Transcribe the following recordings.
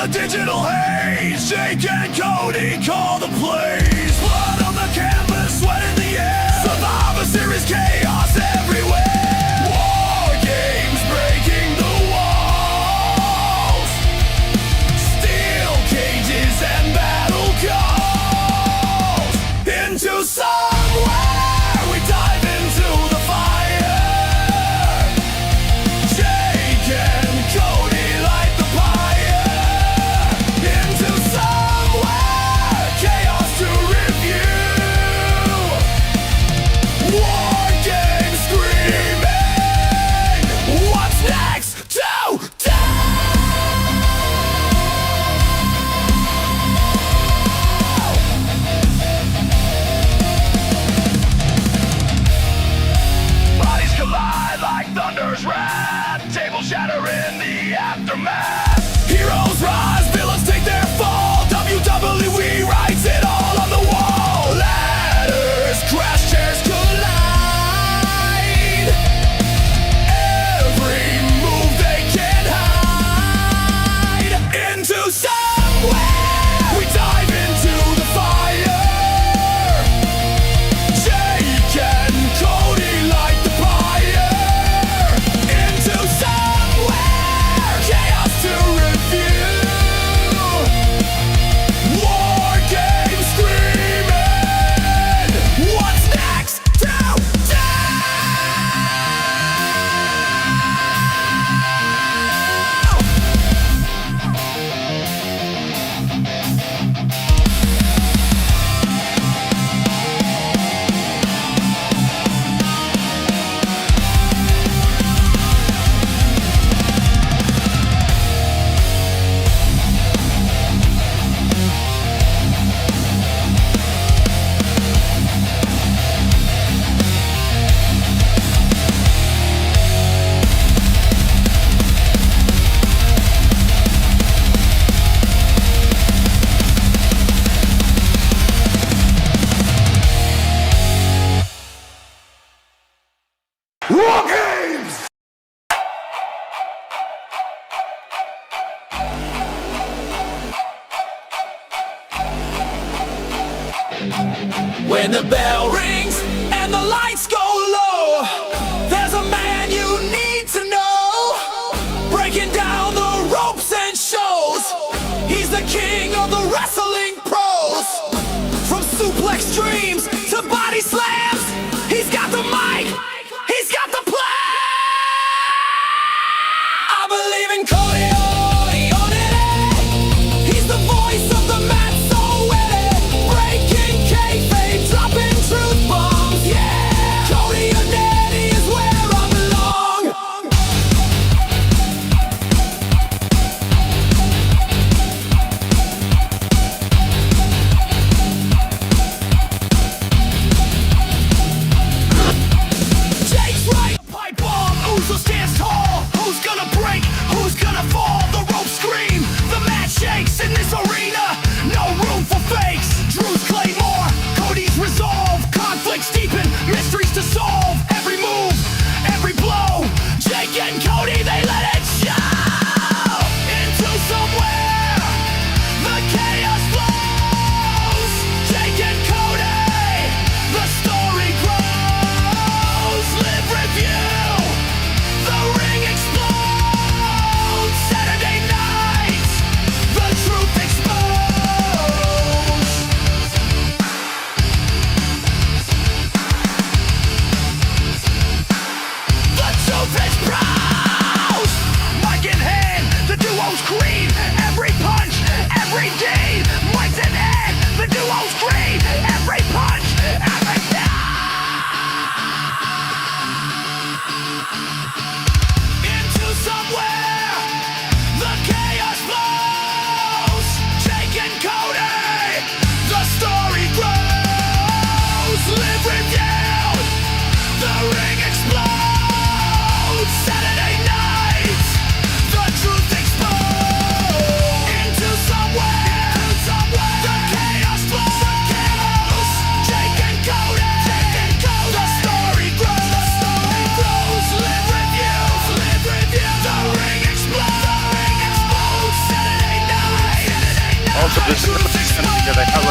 the digital haze, Jake and Cody call the plays. Blood on the canvas, sweat in the air, Survivor Series chaos everywhere. War games breaking the walls, steel cages and battle calls. Into somewhere we dive into the fire. Jake and Cody light the pyre. Into somewhere, chaos to review. War games screaming, what's next to do? Bodies collide like thunder's wrath, tables shatter in the aftermath. Heroes rise, villains take their fall, WWE writes it all on the wall. Ladders crash, chairs collide, every move they can hide. Into somewhere we dive into the fire. Jake and Cody light the pyre. Into somewhere, chaos to review. War games screaming, what's next to do? War games! When the bell rings and the lights go low, there's a man you need to know, breaking down the ropes and shows. He's the king of the wrestling pros. From suplex dreams to body slams, he's got the mic, he's got the plan. I believe in Cody, on it. He's the voice of the mat, so witty, breaking kayfabe, dropping truth bombs. Yeah, Cody and Eddie is where I belong. Jake's right, pipe bomb, Uso stands tall. Who's gonna break? Who's gonna fall?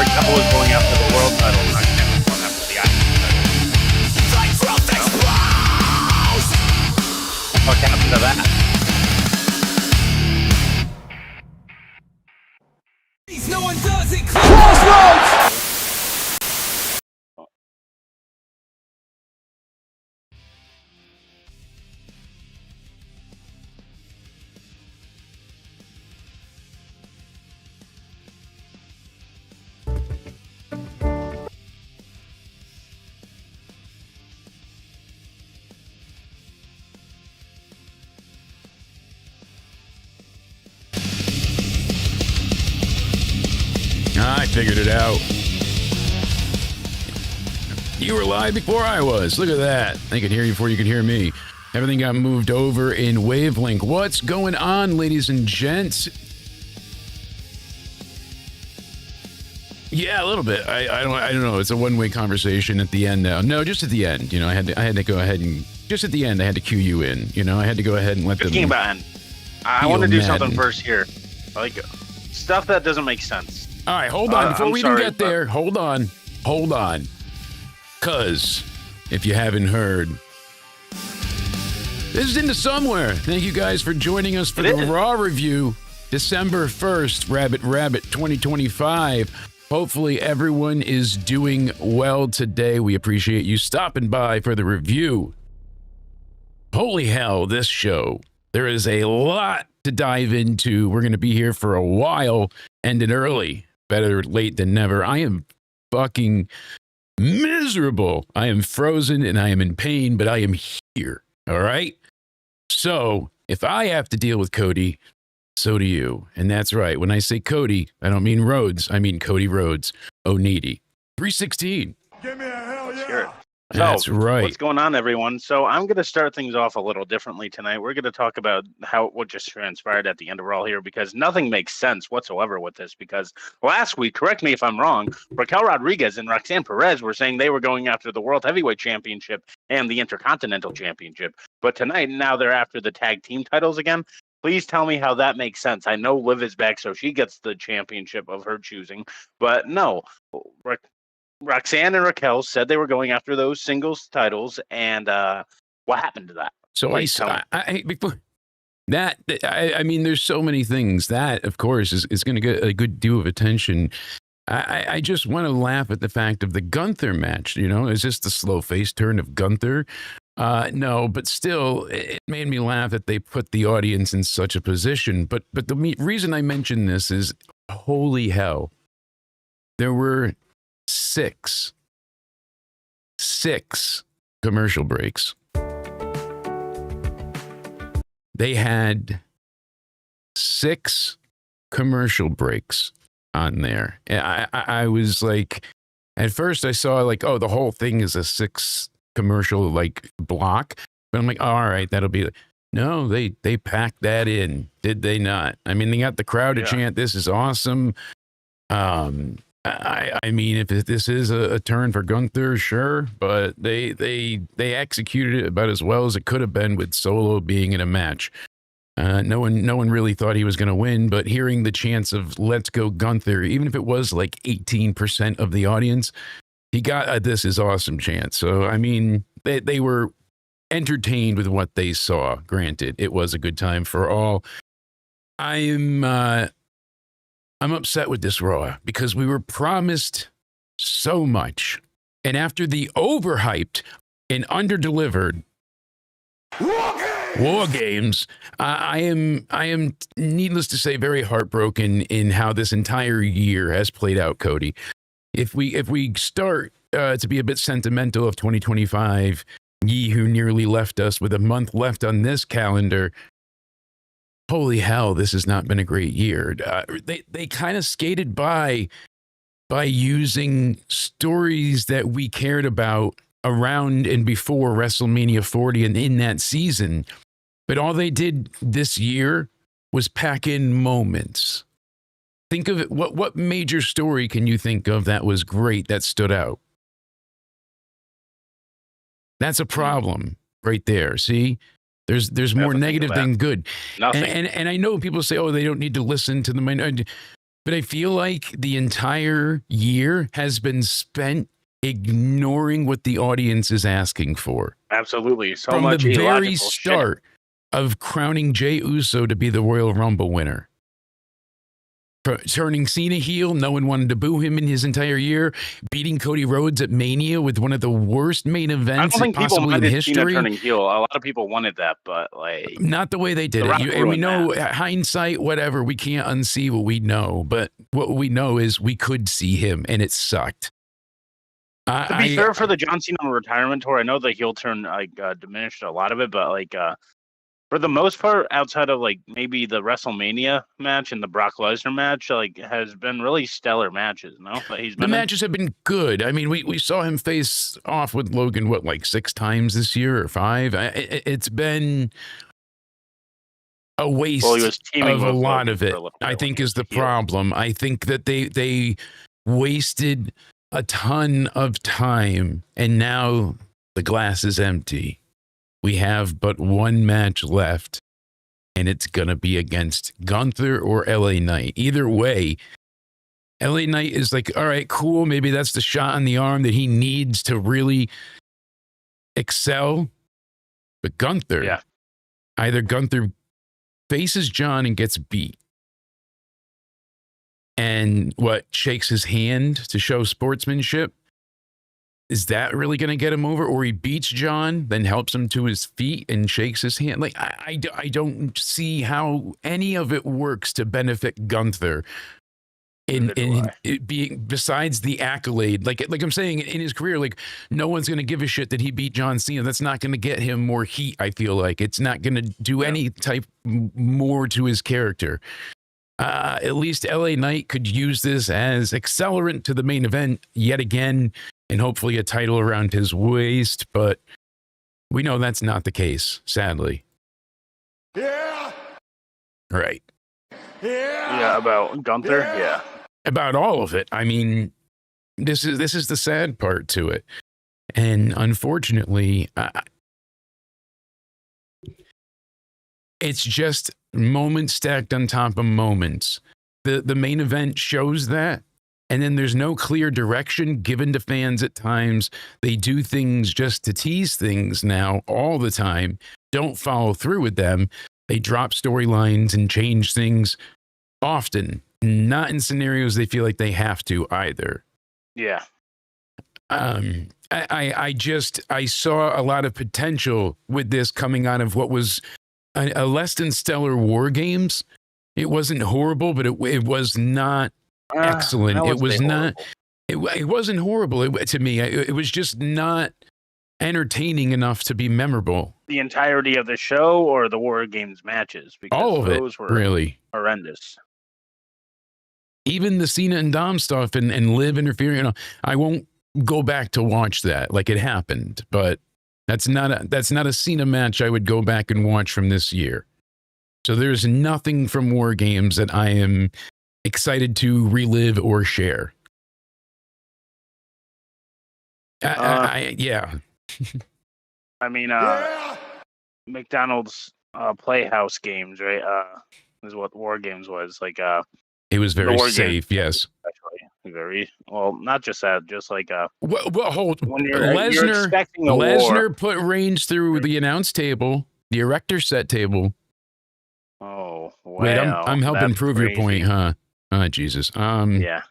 Raquel was going after the world title, and Roxanne was going after the IC title. What happened to that? No one does it. Crossroads. I figured it out. You were live before I was. Look at that. I could hear you before you could hear me. Everything got moved over in wavelength. What's going on, ladies and gents? Yeah, a little bit. I don't know. It's a one-way conversation at the end now. No, just at the end. You know, I had to go ahead and just at the end. I had to cue you in. You know, I had to go ahead and let them. Speaking about end, I want to do something first here, like stuff that doesn't make sense. All right, hold on. Before we even get there, hold on. Because if you haven't heard, this is into somewhere. Thank you guys for joining us for the Raw review, December 1st, Rabbit 2025. Hopefully everyone is doing well today. We appreciate you stopping by for the review. Holy hell, this show. There is a lot to dive into. We're going to be here for a while, ending early. Better late than never. I am fucking miserable. I am frozen and I am in pain, but I am here. All right? So, if I have to deal with Cody, so do you. And that's right. When I say Cody, I don't mean Rhodes. I mean Cody Rhodes. O'Needy. 316. Give me a hell yeah. Sure. That's right. What's going on, everyone? So I'm going to start things off a little differently tonight. We're going to talk about what just transpired at the end of Raw here, because nothing makes sense whatsoever with this. Because last week, correct me if I'm wrong, Raquel Rodriguez and Roxanne Perez were saying they were going after the World Heavyweight Championship and the Intercontinental Championship. But tonight, now they're after the tag team titles again. Please tell me how that makes sense. I know Liv is back, so she gets the championship of her choosing. But no, Roxanne and Raquel said they were going after those singles titles, and what happened to that? So I mean, there's so many things that, of course, is going to get a good deal of attention. I just want to laugh at the fact of the Gunther match. You know, is this the slow face turn of Gunther? No, but still, it made me laugh that they put the audience in such a position. But the reason I mention this is, holy hell, there were six commercial breaks. They had 6 commercial breaks on there. I was like, at first I saw like, oh, the whole thing is a 6 commercial like block. But I'm like, oh, all right, that'll be. No, they packed that in, did they not? I mean, they got the crowd to chant, "This is awesome." I mean, if this is a turn for Gunther, sure, but they executed it about as well as it could have been with Solo being in a match. No one really thought he was going to win, but hearing the chants of "Let's go Gunther," even if it was like 18% of the audience, he got a "This is awesome" chant. So I mean, they were entertained with what they saw. Granted, it was a good time for all. I'm upset with this Raw because we were promised so much. And after the overhyped and underdelivered War Games, I am needless to say very heartbroken in how this entire year has played out, Cody. If we start to be a bit sentimental of 2025, ye who nearly left us with a month left on this calendar, holy hell, this has not been a great year. They kind of skated by using stories that we cared about around and before WrestleMania 40 and in that season. But all they did this year was pack in moments. Think of it. What major story can you think of that was great, that stood out? That's a problem right there. See? There's more negative than good. Nothing. And I know people say, oh, they don't need to listen to the minority. But I feel like the entire year has been spent ignoring what the audience is asking for. Absolutely. So From much the very illogical shit. start of crowning Jey Uso to be the Royal Rumble winner. Turning Cena heel, no one wanted to boo him in his entire year. Beating Cody Rhodes at Mania with one of the worst main I don't events think people possibly in wanted Cena history. turning heel. A lot of people wanted that, but like Not the way they did The it. Rock And we ruined know hindsight, whatever. We can't unsee what we know, but what we know is we could see him, and it sucked. to be fair, for the John Cena retirement tour, I know the heel turn diminished a lot of it, but for the most part, outside of like maybe the WrestleMania match and the Brock Lesnar match, like has been really stellar matches. No, that he's The been in. matches have been good. I mean, we saw him face off with Logan, what, like 6 times this year or 5? It's been a waste Well, he was teaming of a with lot Logan of it, for a little bit I when think, he is was the heel. problem. I think that they wasted a ton of time, and now the glass is empty. We have but one match left, and it's going to be against Gunther or LA Knight. Either way, LA Knight is like, all right, cool. Maybe that's the shot on the arm that he needs to really excel. But Gunther, Yeah. either Gunther faces John and gets beat, and shakes his hand to show sportsmanship. Is that really going to get him over? Or he beats John, then helps him to his feet and shakes his hand? Like, I don't see how any of it works to benefit Gunther in it being, besides the accolade. Like I'm saying, in his career, like, no one's going to give a shit that he beat John Cena. That's not going to get him more heat, I feel like. It's not going to do any type more to his character. At least LA Knight could use this as accelerant to the main event yet again, and hopefully a title around his waist, but we know that's not the case, sadly. Yeah. Right. Yeah, about Gunther. Yeah. About all of it. I mean, this is the sad part to it. And unfortunately, it's just moments stacked on top of moments. The main event shows that. And then there's no clear direction given to fans at times. They do things just to tease things now all the time. Don't follow through with them. They drop storylines and change things often. Not in scenarios they feel like they have to either. Yeah. I saw a lot of potential with this coming out of what was a less than stellar War Games. It wasn't horrible, but it was not excellent. It was not. It wasn't horrible to me. It was just not entertaining enough to be memorable. The entirety of the show or the War Games matches? Because All of those it, were really. horrendous. Even the Cena and Dom stuff and Liv interfering. I won't go back to watch that. Like, it happened, but that's not a Cena match I would go back and watch from this year. So there's nothing from War Games that I am excited to relive or share. Yeah. I mean, McDonald's Playhouse games, right? Is what War Games was like. It was very War safe. Games, Yes. very well. Not just that, just like Hold. when you're expecting a war. Lesnar put Reigns through the announce table, the erector set table. Oh, wow. Wait, I'm helping prove your point, huh? Oh, Jesus. Yeah.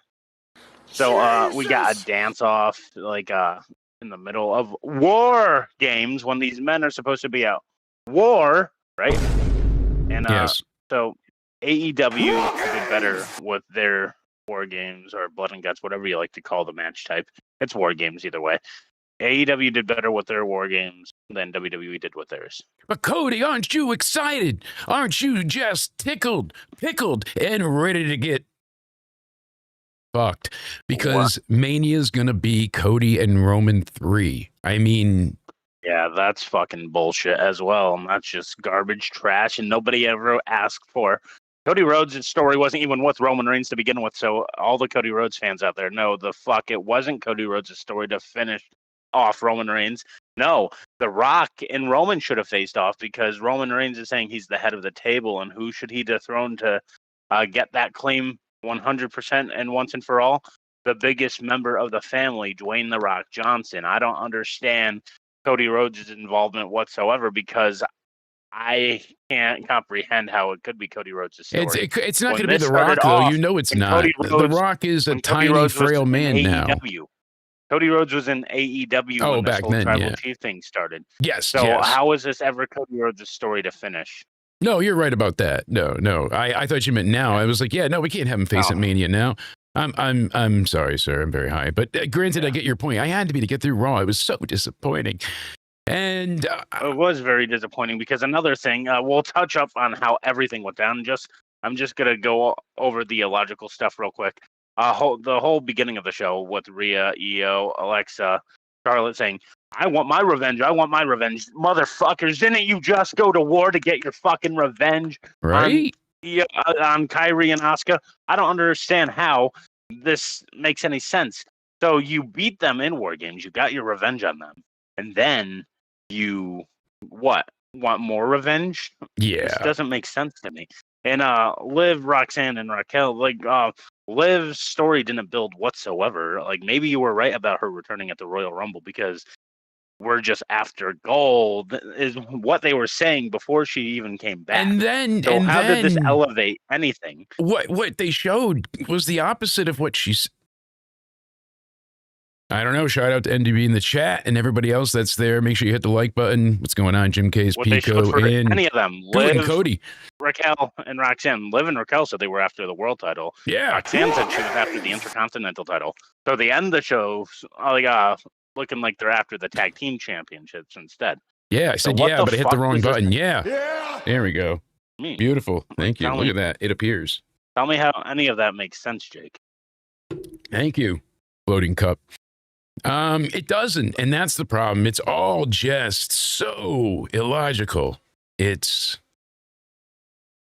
So we got a dance off like in the middle of War Games when these men are supposed to be at war, right? And yes. So AEW did better with their War Games or Blood and Guts, whatever you like to call the match type. It's War Games either way. AEW did better with their War Games than WWE did with theirs. But Cody, aren't you excited? Aren't you just tickled, pickled, and ready to get fucked? Because Mania's gonna be Cody and Roman 3. I mean, yeah, that's fucking bullshit as well. And that's just garbage trash, and nobody ever asked for. Cody Rhodes' story wasn't even with Roman Reigns to begin with, so all the Cody Rhodes fans out there know the fuck it wasn't Cody Rhodes' story to finish off Roman Reigns. No, The Rock and Roman should have faced off because Roman Reigns is saying he's the head of the table, and who should he dethrone to get that claim 100% and once and for all, the biggest member of the family, Dwayne "The Rock" Johnson. I don't understand Cody Rhodes' involvement whatsoever because I can't comprehend how it could be Cody Rhodes' story. It's not When going to be this The Rock, started though. off, You know it's when not. Cody The Rhodes, Rock is a when Cody tiny, Rhodes was frail in man now. AEW. Cody Rhodes was in AEW Oh, when this back whole then, Tribal yeah. Chief thing started. Yes, So yes. how is this ever Cody Rhodes' story to finish? No, you're right about that. No. I thought you meant now. I was like, yeah, no, we can't have him face at Mania now. I'm sorry, sir. I'm very high. But granted, I get your point. I had to get through Raw. It was so disappointing. And it was very disappointing because another thing, we'll touch up on how everything went down. I'm just gonna go over the illogical stuff real quick. The whole beginning of the show with Rhea, Io, Alexa, Charlotte saying, "I want my revenge. I want my revenge, motherfuckers! Didn't you just go to war to get your fucking revenge right? on Kyrie and Asuka? I don't understand how this makes any sense. So you beat them in War Games. You got your revenge on them, and then you want more revenge? Yeah. This doesn't make sense to me. And Liv, Roxanne, and Raquel, Liv's story didn't build whatsoever. Like maybe you were right about her returning at the Royal Rumble because we're just after gold is what they were saying before she even came back. And then, so how did this elevate anything? What they showed was the opposite of what she's. I don't know. Shout out to NDB in the chat and everybody else that's there. Make sure you hit the like button. What's going on? Jim Case, Pico, and any of them. Liv and Cody. Raquel and Roxanne. Liv and Raquel said they were after the world title. Yeah. Roxanne said she was after the Intercontinental title. So the end of the show, looking like they're after the tag team championships instead. Yeah, I said but I hit the wrong button. Yeah. There we go. Beautiful. Thank you. Look at that. It appears. Tell me how any of that makes sense, Jake. Thank you, Floating Cup. It doesn't, and that's the problem. It's all just so illogical. It's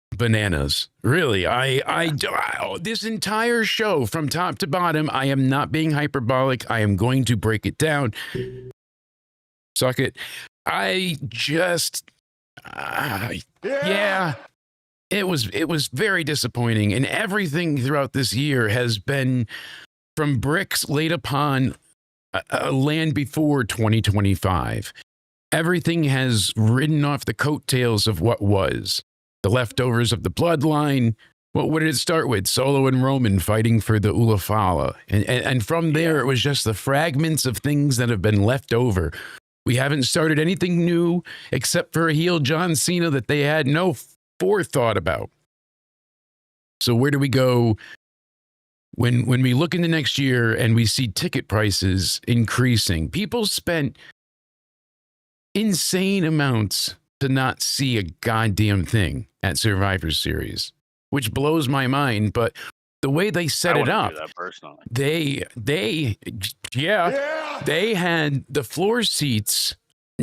bananas. Really, this entire show from top to bottom, I am not being hyperbolic. I am going to break it down. Suck it. It was very disappointing, and everything throughout this year has been from bricks laid upon a land before 2025. Everything has ridden off the coattails of what was the leftovers of the bloodline. What did it start with? Solo and Roman fighting for the Ulafala. And from there, it was just the fragments of things that have been left over. We haven't started anything new except for a heel John Cena that they had no forethought about. So where do we go when we look into next year and we see ticket prices increasing? People spent insane amounts to not see a goddamn thing at Survivor Series, which blows my mind. But the way they set it up, they had the floor seats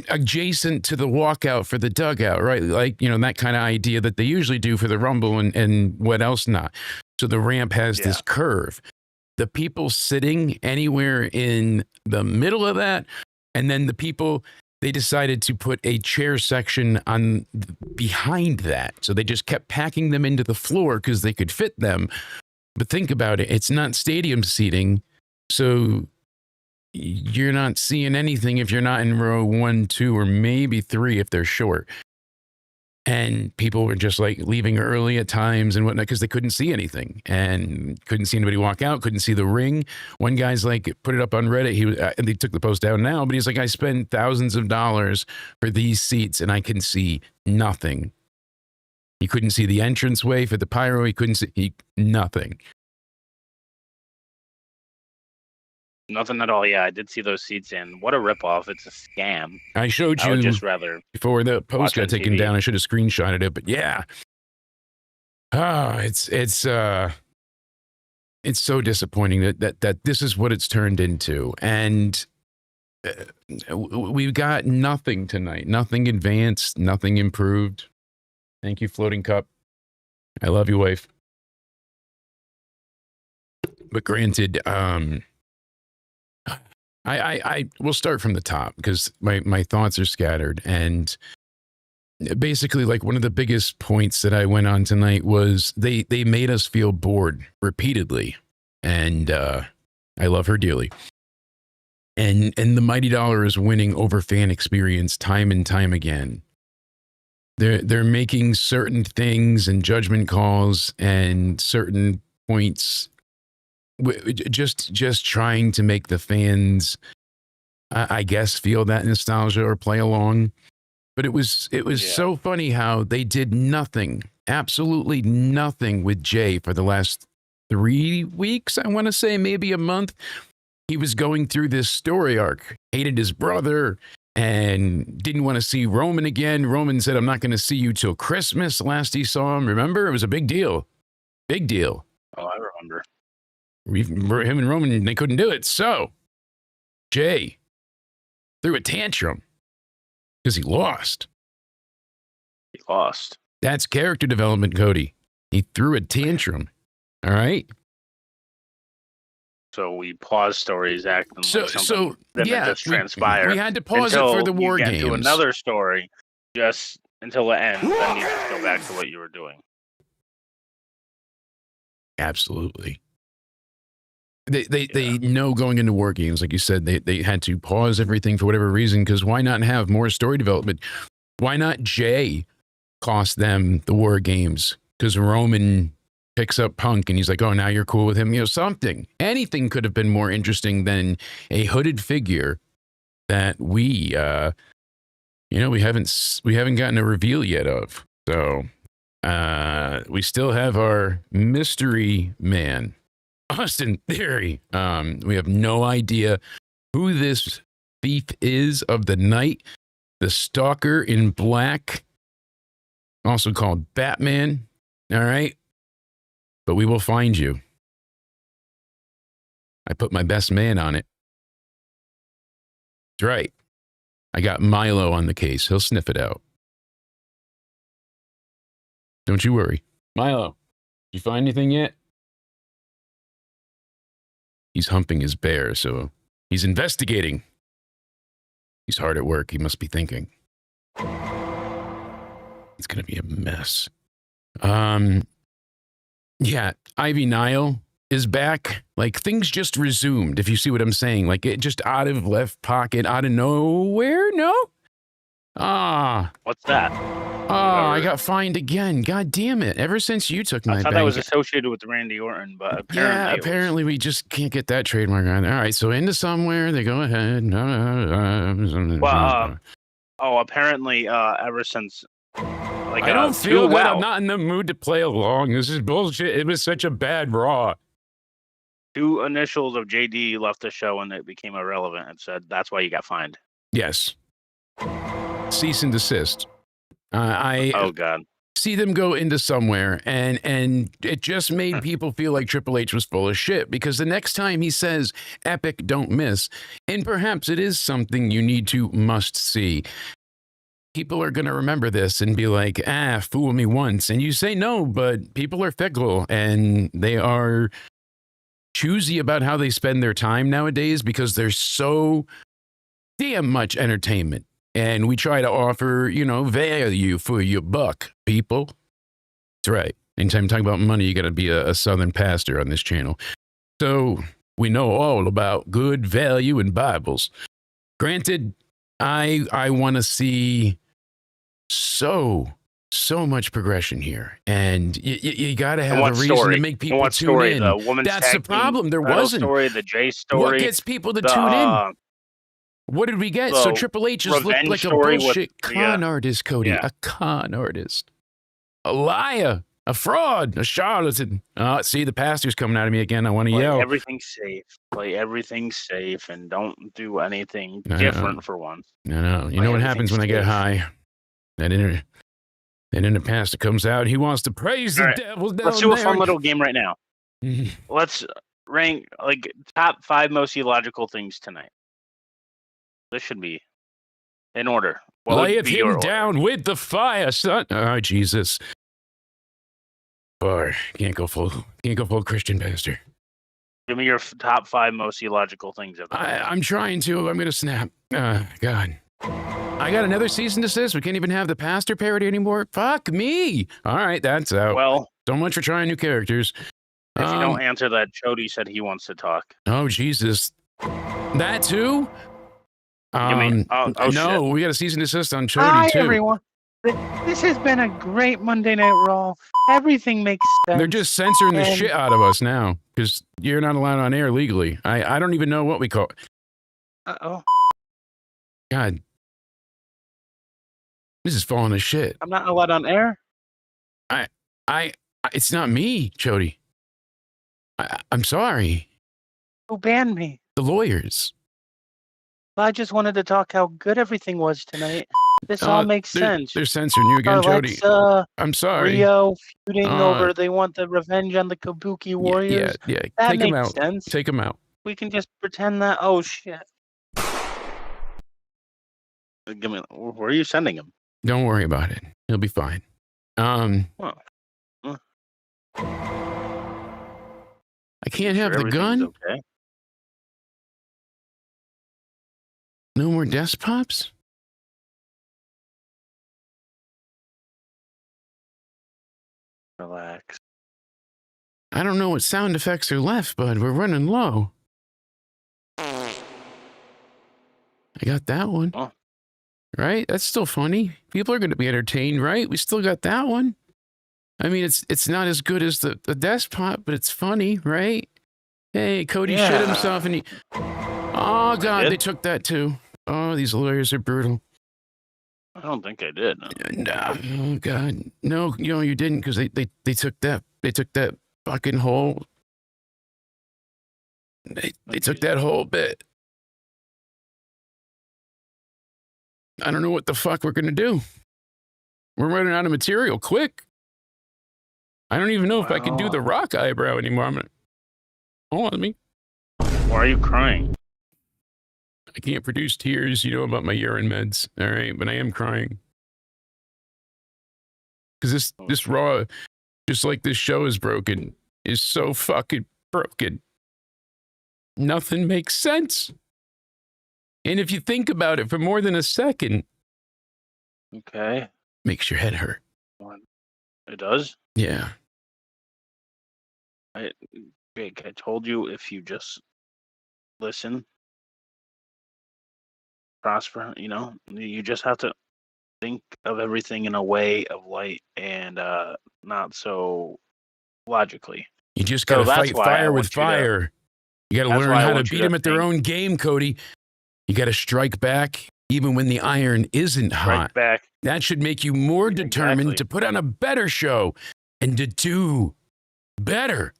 adjacent to the walkout for the dugout, right? Like, that kind of idea that they usually do for the Rumble and what else not. So the ramp has this curve. The people sitting anywhere in the middle of that, and then the people, they decided to put a chair section on behind that. So they just kept packing them into the floor because they could fit them. But think about it. It's not stadium seating. So you're not seeing anything if you're not in row 1, 2, or maybe 3 if they're short. And people were just like leaving early at times and whatnot because they couldn't see anything and couldn't see anybody walk out, couldn't see the ring. One guy's like, put it up on Reddit. And they took the post down now, but he's like, I spent thousands of dollars for these seats and I can see nothing. He couldn't see the entranceway for the pyro. He couldn't see nothing. Nothing at all. Yeah, I did see those seats, and what a ripoff! It's a scam. I showed you. I would just rather before the post got taken down. I should have screenshotted it, but yeah. It's so disappointing that this is what it's turned into, and we've got nothing tonight. Nothing advanced. Nothing improved. Thank you, Floating Cup. I love you, wife. But granted, I will start from the top because my thoughts are scattered, and basically, like, one of the biggest points that I went on tonight was they made us feel bored repeatedly, and I love her dearly. And the Mighty Dollar is winning over fan experience time and time again. They're making certain things and judgment calls and certain points, just trying to make the fans, I guess, feel that nostalgia or play along. But it was so funny how they did nothing, absolutely nothing with Jay for the last 3 weeks. I want to say maybe a month. He was going through this story arc, hated his brother, and didn't want to see Roman again. Roman said, "I'm not going to see you till Christmas." Last he saw him, remember? It was a big deal. Big deal. Oh, I remember. Him and Roman, they couldn't do it. So Jay threw a tantrum because he lost. He lost. That's character development, Cody. He threw a tantrum. All right. So we pause stories acting like something that just transpired. We had to pause it for the war games. To another story, just until it ends. Then you just go back to what you were doing. Absolutely. They know going into war games, like you said, they had to pause everything for whatever reason, because why not have more story development? Why not Jay cost them the war games? Because Roman picks up Punk and he's like, "Oh, now you're cool with him." You know, something. Anything could have been more interesting than a hooded figure that we haven't gotten a reveal yet of. So we still have our mystery man, Austin Theory. We have no idea who this thief is of the night. The Stalker in Black, also called Batman. All right. But we will find you. I put my best man on it. That's right. I got Milo on the case. He'll sniff it out. Don't you worry. Milo, did you find anything yet? He's humping his bear, so he's investigating. He's hard at work. He must be thinking. It's going to be a mess. Yeah, Ivy Nile is back. Like, things just resumed, if you see what I'm saying. Like, it just out of left pocket, out of nowhere. No? What's that? I got fined again. God damn it. Ever since you took my I thought bank. that was associated with Randy Orton, but apparently we just can't get that trademark on. All right, so into somewhere, they go ahead. Well, apparently ever since... Like, I don't feel good. I'm not in the mood to play along. This is bullshit. It was such a bad Raw. 2 initials of JD left the show and it became irrelevant and said that's why you got fined. Yes. Cease and desist. Oh, God. See them go into somewhere, and it just made people feel like Triple H was full of shit, because the next time he says, "Epic, don't miss," and perhaps it is something you need to must see, people are going to remember this and be like, fool me once. And you say no, but people are fickle and they are choosy about how they spend their time nowadays, because there's so damn much entertainment. And we try to offer, value for your buck, people. That's right. Anytime talking about money, you got to be a Southern pastor on this channel. So we know all about good value in Bibles. Granted, I want to see so much progression here, and you got to have a reason to make people tune in. That's the problem. There wasn't. The Jay story. What gets people to tune in? What did we get? So Triple H just looked like a bullshit con artist, Cody. Yeah. A con artist, a liar, a fraud, a charlatan. See, the pastor's coming out of me again. I want to yell. Everything's safe. Play everything safe, and don't do anything different for once. No. You know what happens when I get high? That inner pastor comes out. He wants to praise the devil down there. Let's do a fun little game right now. Let's rank top 5 most illogical things tonight. This should be in order. Lay him down with the fire, son. Oh, Jesus. Or can't go full Christian pastor. Give me your top 5 most illogical things. I'm trying to. I'm going to snap. God. I got another cease and desist. We can't even have the pastor parody anymore. Fuck me. All right, that's out. Well, So much for trying new characters. if you don't answer that, Chody said he wants to talk. Oh, Jesus. That too? You mean, no, shit. we got a cease and desist on Chody Hi, too. everyone. This has been a great Monday Night Raw. Everything makes sense. They're just censoring the And- shit out of us now because you're not allowed on air legally. I don't even know what we call it. Uh-oh. God. This is falling to shit. I'm not allowed on air? It's not me, Chody. I'm sorry. Who banned me? The lawyers. Well, I just wanted to talk how good everything was tonight. This all makes sense. They're censoring you again, Chody. Alexa, I'm sorry. Rio feuding over, they want the revenge on the Kabuki Warriors. Yeah. That Take them makes out. sense. Take them out. We can just pretend that, oh shit. Where are you sending him? Don't worry about it. He'll be fine. I can't have the Everything's gun. Okay. No more desk pops. Relax. I don't know what sound effects are left, but we're running low. I got that one. Oh. Right? That's still funny. People are going to be entertained, right? We still got that one. I mean, it's not as good as the desk pop, but it's funny, right? Hey, Cody shit himself and he... Oh, God, they took that too. Oh, these lawyers are brutal. I don't think I did. No. No, oh, God. No, you didn't because they took that. They took that fucking whole... They took that whole bit. I don't know what the fuck we're going to do. We're running out of material. Quick. I don't even know if I can do the rock eyebrow anymore. I'm going to... Hold on me. Why are you crying? I can't produce tears, about my urine meds. All right, but I am crying. Because this Raw, just like this show is broken, is so fucking broken. Nothing makes sense. And if you think about it for more than a second, Okay. makes your head hurt. It does? Yeah. Jake, I told you if you just listen, prosper, you just have to think of everything in a way of light and not so logically. You just got to that's fight why I fire with want you to- fire. You got to That's learn why I how to want you beat to them at their think. own game, Cody. You got to strike back even when the iron isn't hot. Right back. That should make you more determined Exactly. to put on a better show and to do better.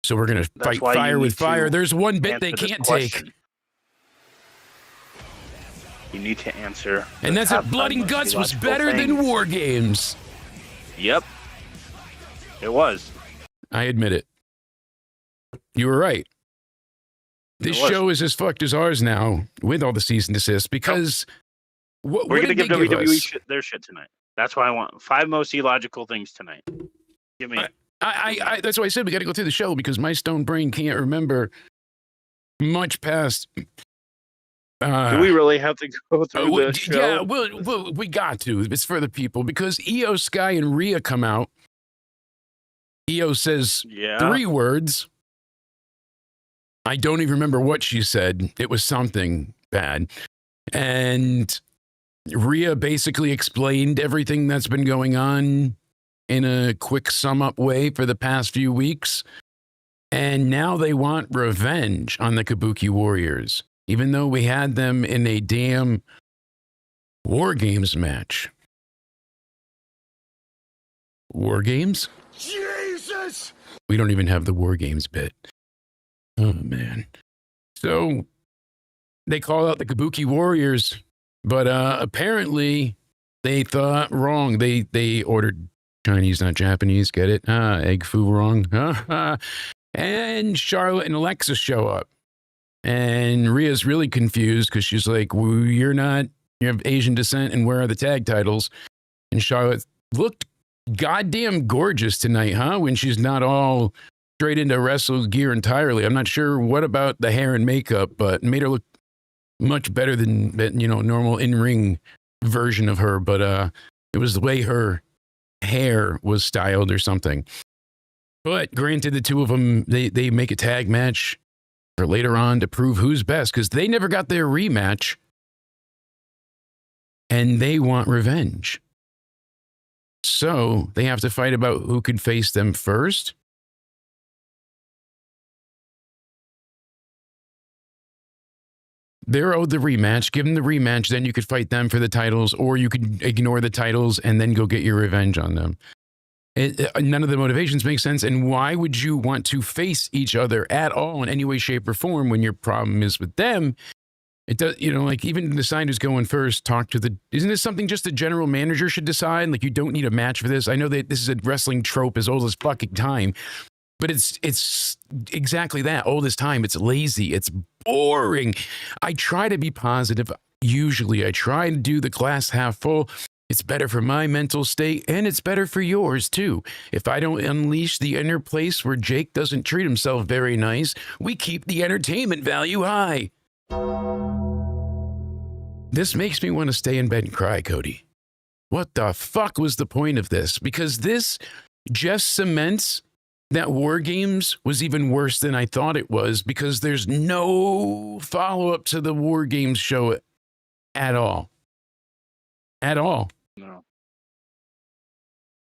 So we're going to That's fight why you fire with need to fire. There's one bit they answer this can't take. question. You need to answer. And the that's top it. Blood and five Guts was logical better than things. War Games. Yep. It was. I admit it. You were right. This It was. show is as fucked as ours now with all the cease and desist because what We're going to did give they give WWE us? their shit tonight. That's why I want 5 most illogical things tonight. Give me it. I that's why I said we got to go through the show because my stone brain can't remember much past. Do we really have to go through the show? Yeah, we got to. It's for the people because Io Sky and Rhea come out. Io says Yeah. 3 words. I don't even remember what she said. It was something bad. And Rhea basically explained everything that's been going on in a quick sum up way for the past few weeks. And now they want revenge on the Kabuki Warriors, even though we had them in a damn War Games match. War Games? Jesus! We don't even have the War Games bit. Oh, man. So they call out the Kabuki Warriors, but apparently they thought wrong. They ordered Chinese, not Japanese. Get it? Egg foo wrong. And Charlotte and Alexa show up. And Rhea's really confused because she's like, well, you have Asian descent, and where are the tag titles? And Charlotte looked goddamn gorgeous tonight, huh? When she's not all straight into wrestle gear entirely. I'm not sure what about the hair and makeup, but made her look much better than normal in-ring version of her, but it was the way her hair was styled or something. But granted, the two of them, they make a tag match for later on to prove who's best, because they never got their rematch and they want revenge. So they have to fight about who could face them first. They're owed the rematch. Give them the rematch, then you could fight them for the titles, or you could ignore the titles and then go get your revenge on them. None of the motivations make sense. And why would you want to face each other at all in any way, shape, or form when your problem is with them? It does, like even decide who's going first, isn't this something just the general manager should decide? Like, you don't need a match for this. I know that this is a wrestling trope as old as fucking time, but it's exactly that, old as time. It's lazy. It's boring. I try to be positive. Usually I try to do the glass half full. It's better for my mental state, and it's better for yours, too. If I don't unleash the inner place where Jake doesn't treat himself very nice, we keep the entertainment value high. This makes me want to stay in bed and cry, Cody. What the fuck was the point of this? Because this just cements that War Games was even worse than I thought it was, because there's no follow-up to the War Games show at all. At all. No.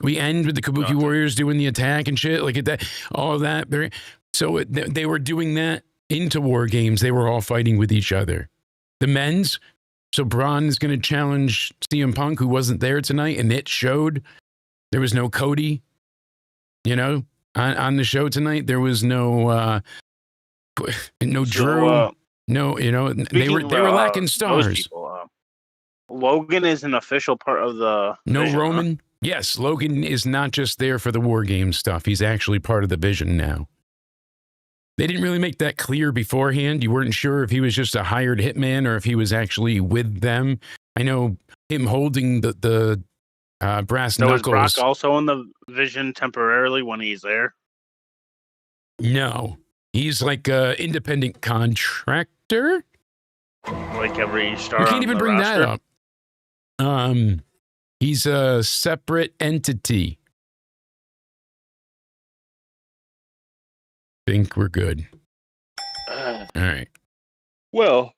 We end with the Kabuki Warriors doing the attack and shit, like that, all of that. So they were doing that into War Games. They were all fighting with each other. The men's, so Braun is going to challenge CM Punk, who wasn't there tonight, and it showed. There was no Cody, on the show tonight. There was no Drew. No, they were lacking stars. Logan is an official part of the Vision, Roman. Huh? Yes, Logan is not just there for the War Games stuff. He's actually part of the Vision now. They didn't really make that clear beforehand. You weren't sure if he was just a hired hitman or if he was actually with them. I know him holding the brass knuckles. Is Brock also in the Vision temporarily when he's there? No. He's like an independent contractor. Like every star. You can't even bring roster. that up. He's a separate entity. Think we're good. All right. Well,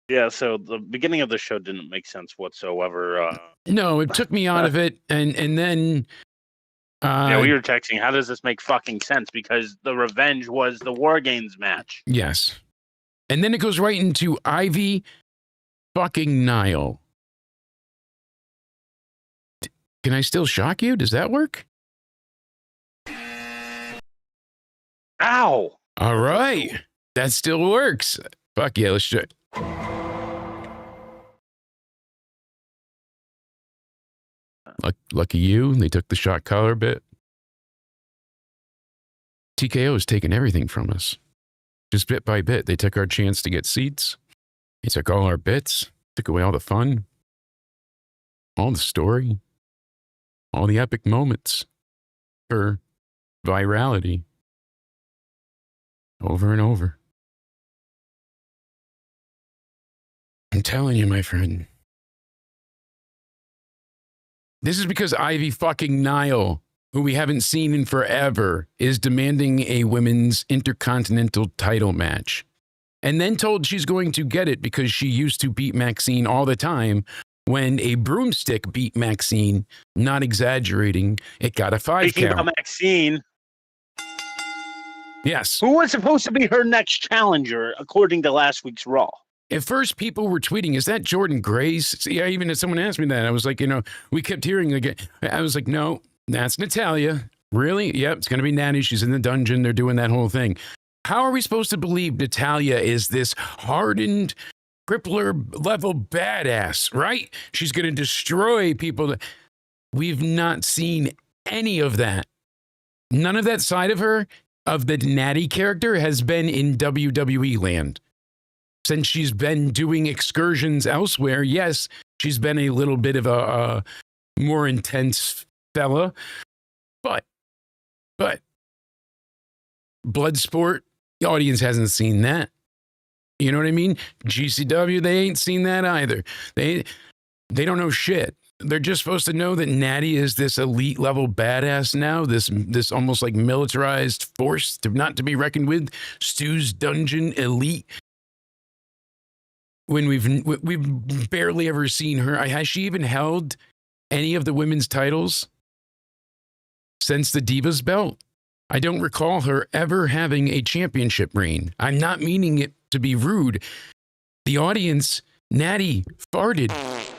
yeah, so the beginning of the show didn't make sense whatsoever. No, it took me out of it, and then yeah, we were texting, how does this make fucking sense? Because the revenge was the War Games match. Yes. And then it goes right into Ivy fucking Nile. Can I still shock you? Does that work? Ow! All right. That still works. Fuck yeah, let's check. Lucky you. They took the shot collar bit. TKO is taking everything from us. Just bit by bit. They took our chance to get seats. They took all our bits. Took away all the fun. All the story. All the epic moments. For virality. Over and over. I'm telling you, my friend. This is because Ivy fucking Nile, who we haven't seen in forever, is demanding a women's intercontinental title match. And then told she's going to get it because she used to beat Maxine all the time. When a broomstick beat Maxine, not exaggerating, it got a 5 Speaking count. of Maxine, yes. Who was supposed to be her next challenger, according to last week's Raw? At first, people were tweeting, is that Jordan Grace? See, even if someone asked me that, I was like, we kept hearing again. I was like, no, that's Natalya. Really? Yep, it's going to be Natty. She's in the dungeon. They're doing that whole thing. How are we supposed to believe Natalya is this hardened, crippler-level badass, right? She's going to destroy people. We've not seen any of that. None of that side of her, of the Natty character, has been in WWE land. Since she's been doing excursions elsewhere, yes, she's been a little bit of a more intense fella, but Bloodsport, the audience hasn't seen that. You know what I mean? GCW, they ain't seen that either. They don't know shit. They're just supposed to know that Natty is this elite level badass now, this almost like militarized force not to be reckoned with, Stu's Dungeon elite. When we've barely ever seen her. Has she even held any of the women's titles since the Divas belt? I don't recall her ever having a championship reign. I'm not meaning it to be rude. The audience, Natty farted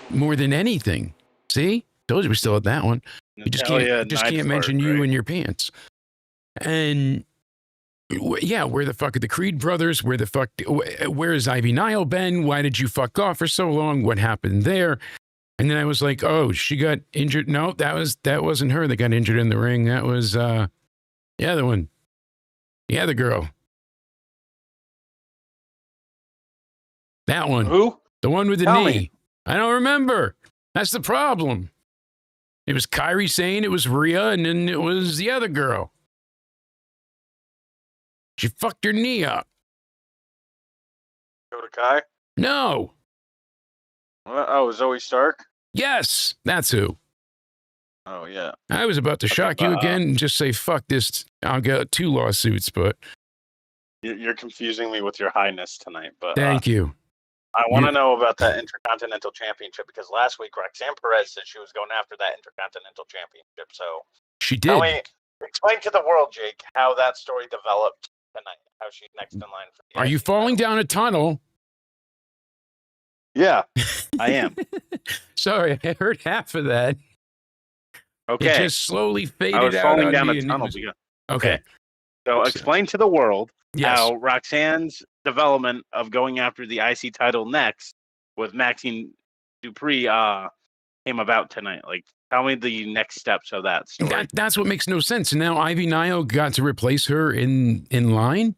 more than anything. See? Told you we still had that one. You just can't mention you and your pants. And yeah, where the fuck are the Creed brothers? Where is Ivy Nile been? Why did you fuck off for so long? What happened there? And then I was like, oh, she got injured. No, that wasn't her that got injured in the ring. That was the other one. The other girl. That one. Who? The one with the Tell knee. me. I don't remember. That's the problem. It was Kairi Sane, it was Rhea, and then it was the other girl. She fucked her knee up. Dakota Kai? No. Oh, Zoe Stark? Yes, that's who. Oh, yeah. I was about to shock you again and just say, fuck this. I'll get 2 lawsuits, but... You're confusing me with your highness tonight, but... Thank you. I want to know about that Intercontinental Championship, because last week Roxanne Perez said she was going after that Intercontinental Championship, so... She did. Explain to the world, Jake, how that story developed tonight, how she's next in line for the Are you falling down a tunnel? Yeah, I am. Sorry, I heard half of that. Okay. It just slowly faded I was out. falling on down me a and tunnel. Okay. So explain to the world Yes. how Roxanne's development of going after the IC title next with Maxine Dupree came about tonight. Like, tell me the next steps of that story. That's what makes no sense. Now Ivy Nile got to replace her in line,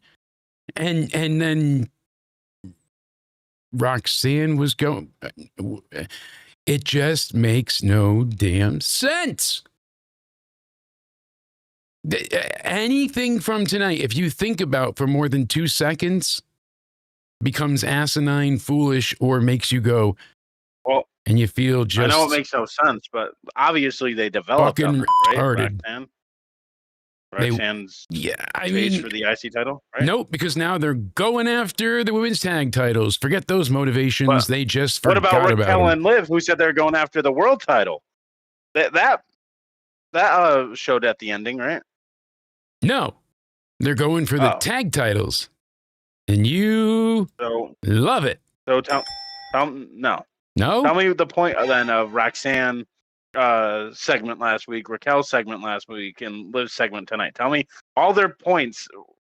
and then Roxanne was going. It just makes no damn sense. Anything from tonight, if you think about for more than 2 seconds, becomes asinine, foolish, or makes you go, Well, and you feel just. I know it makes no sense, but obviously they developed fucking them, right? retarded. Roxanne's I chase mean, for the IC title, right? nope, because now they're going after the women's tag titles. Forget those motivations. But they just What forgot about about Raquel them. and Liv, who said they're going after the world title? That showed at the ending, right? No, they're going for the tag titles, and you love it. So tell no. Tell me the point then of Roxanne segment last week, Raquel's segment last week, and Liv's segment tonight. Tell me all their points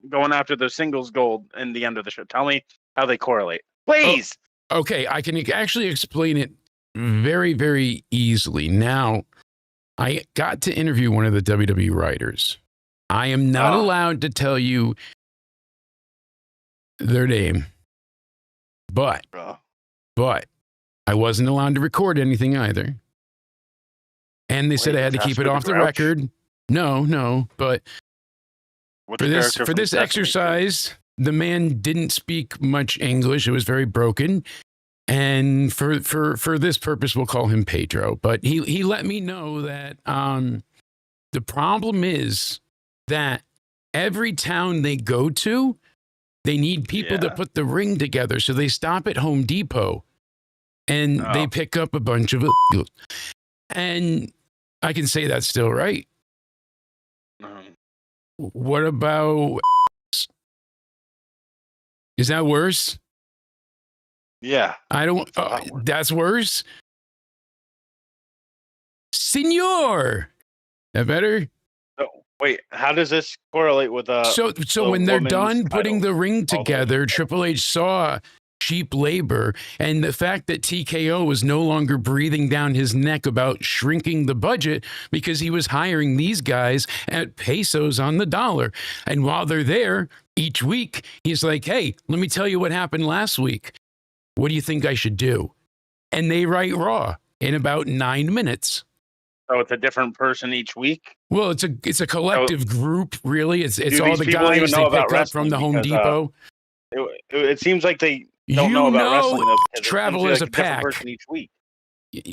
going after the singles gold in the end of the show. Tell me how they correlate, please. Okay, I can actually explain it very, very easily. Now, I got to interview one of the WWE writers. I am not allowed to tell you their name, but I wasn't allowed to record anything either. And they said I had to keep it off the record. No, but for this exercise, the man didn't speak much English. It was very broken. And for this purpose, we'll call him Pedro. But he let me know that the problem is that every town they go to, they need people to put the ring together. So they stop at Home Depot and they pick up a bunch of it. And I can say that's still right. What about... Is that worse? Yeah. I don't... that's worse? Senor! That better? Wait, how does this correlate with So when they're done putting the ring together, Triple H saw cheap labor, and the fact that TKO was no longer breathing down his neck about shrinking the budget because he was hiring these guys at pesos on the dollar. And while they're there each week, he's like, hey, let me tell you what happened last week. What do you think I should do? And they write Raw in about 9 minutes. So it's a different person each week? Well, it's a collective group, really. It's all the people guys even they know pick about up from the Home Depot. It seems like they don't know about wrestling. Travel as a pack. Person each week.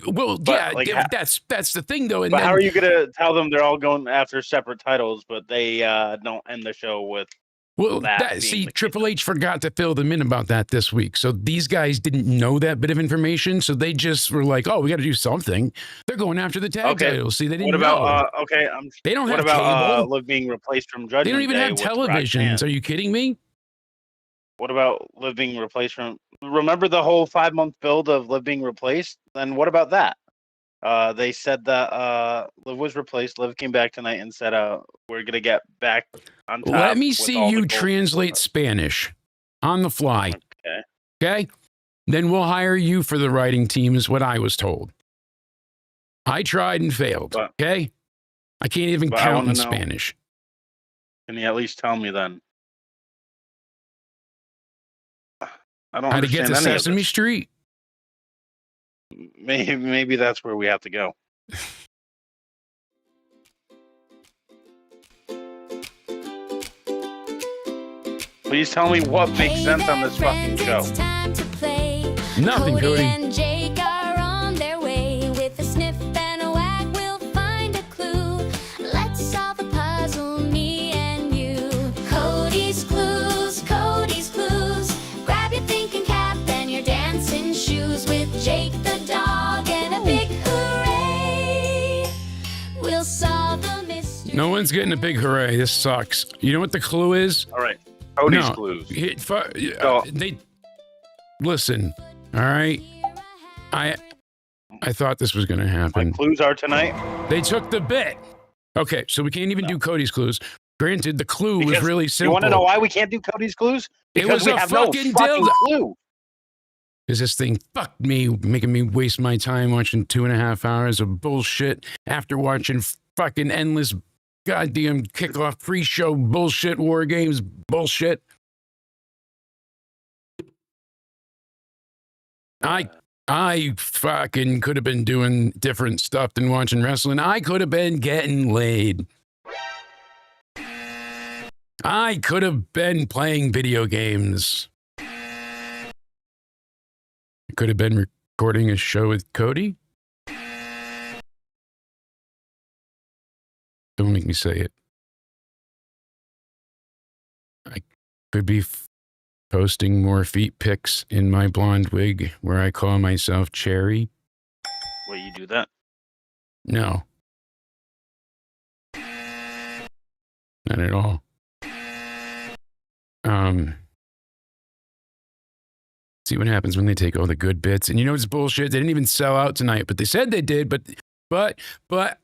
Well, But, yeah, like, that's the thing, though. And But then, how are you gonna tell them they're all going after separate titles, but they don't end the show with well, that being see, the case? Triple H forgot to fill them in about that this week. So these guys didn't know that bit of information. So they just were like, "Oh, we got to do something." They're going after the tag Okay. titles. See, they didn't What about know. They don't what have about cable. Liv being replaced from They Judgment don't even Day have with televisions. Roxanne? Are you kidding me? What about Liv being replaced from? Remember the whole 5-month build of Liv being replaced? Then what about that? They said that Liv was replaced. Liv came back tonight and said, "We're gonna get back on top." Let me with see all the you gold." translate Spanish on the fly. Okay. Okay? Then we'll hire you for the writing team, is what I was told. I tried and failed. But- Okay? I can't even but I count wanna in know- Spanish. Can you at least tell me then? I don't How to get understand to any of Sesame this. Street? Maybe that's where we have to go. Please tell me what makes sense on this fucking show. Nothing, Cody. And Jake are on their way. With a sniff and a wag, we'll find a clue. Let's solve a puzzle, me and you. Cody's clues, Cody's clues. Grab your thinking cap and your dancing shoes. With Jake the dog and a big hooray, we'll solve the mystery. No one's getting a big hooray. This sucks. You know what the clue is? All right. Cody's No. clues. They listen. All right. I thought this was going to My happen. clues are tonight. They took the bit. Okay, so we can't even do Cody's clues. Granted, the clue was Because really You simple. want to know why we can't do Cody's clues? It Because was we a have fucking no fucking dildo. clue. Because this thing fucked me, making me waste my time watching 2.5 hours of bullshit after watching fucking endless goddamn kickoff pre-show bullshit, war games bullshit. I fucking could have been doing different stuff than watching wrestling. I could have been getting laid. I could have been playing video games. I could have been recording a show with Cody. Don't make me say it. I could be posting more feet pics in my blonde wig where I call myself Cherry. Will you do that? No. Not at all. See what happens when they take all the good bits. And you know it's bullshit. They didn't even sell out tonight, but they said they did. But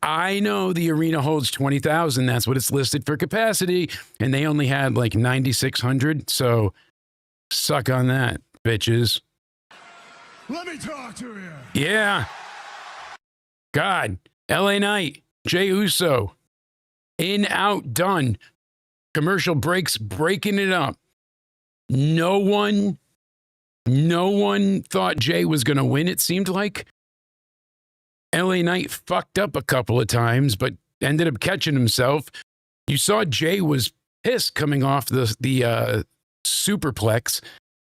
I know the arena holds 20,000. That's what it's listed for capacity, and they only had like 9,600. So suck on that, bitches. Let me talk to you. Yeah. God. LA Knight, Jey Uso, in, out, done. Commercial breaks, breaking it up. No one thought Jey was going to win, it seemed like. LA Knight fucked up a couple of times, but ended up catching himself. You saw Jey was pissed coming off the superplex.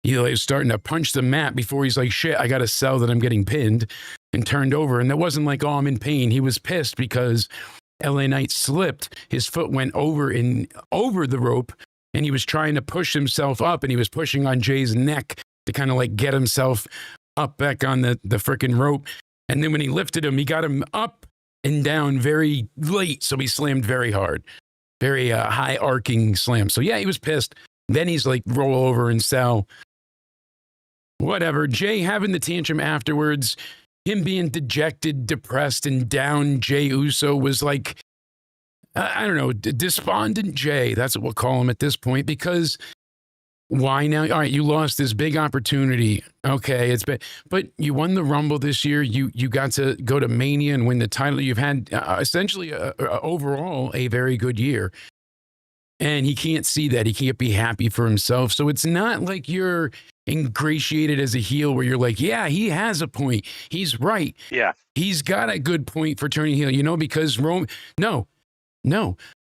He was starting to punch the mat before he's like, shit, I got to sell that I'm getting pinned, and turned over. And that wasn't like, oh, I'm in pain. He was pissed because LA Knight slipped. His foot went over the rope, and he was trying to push himself up, and he was pushing on Jay's neck to kind of like get himself up back on the freaking rope. And then when he lifted him, he got him up and down very late. So he slammed very hard, very high arcing slam. So yeah, he was pissed. Then he's like, roll over and sell. Whatever. Jay having the tantrum afterwards, him being dejected, depressed, and down. Jey Uso was like, I don't know, despondent Jay. That's what we'll call him at this point, because why now? All right, you lost this big opportunity. Okay, it's been, but you won the Rumble this year. You got to go to Mania and win the title. You've had essentially overall a very good year. And he can't see that. He can't be happy for himself. So it's not like you're ingratiated as a heel where you're like, yeah, he has a point. He's right. Yeah. He's got a good point for turning heel, because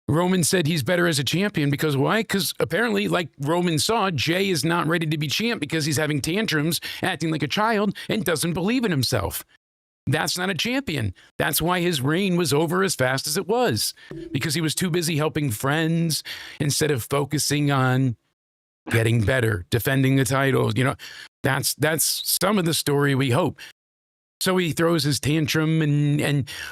Roman said he's better as a champion because why? Because apparently, like Roman saw, Jay is not ready to be champ because he's having tantrums, acting like a child, and doesn't believe in himself. That's not a champion. That's why his reign was over as fast as it was, because he was too busy helping friends instead of focusing on getting better, defending the title. You know, that's some of the story we hope. So he throws his tantrum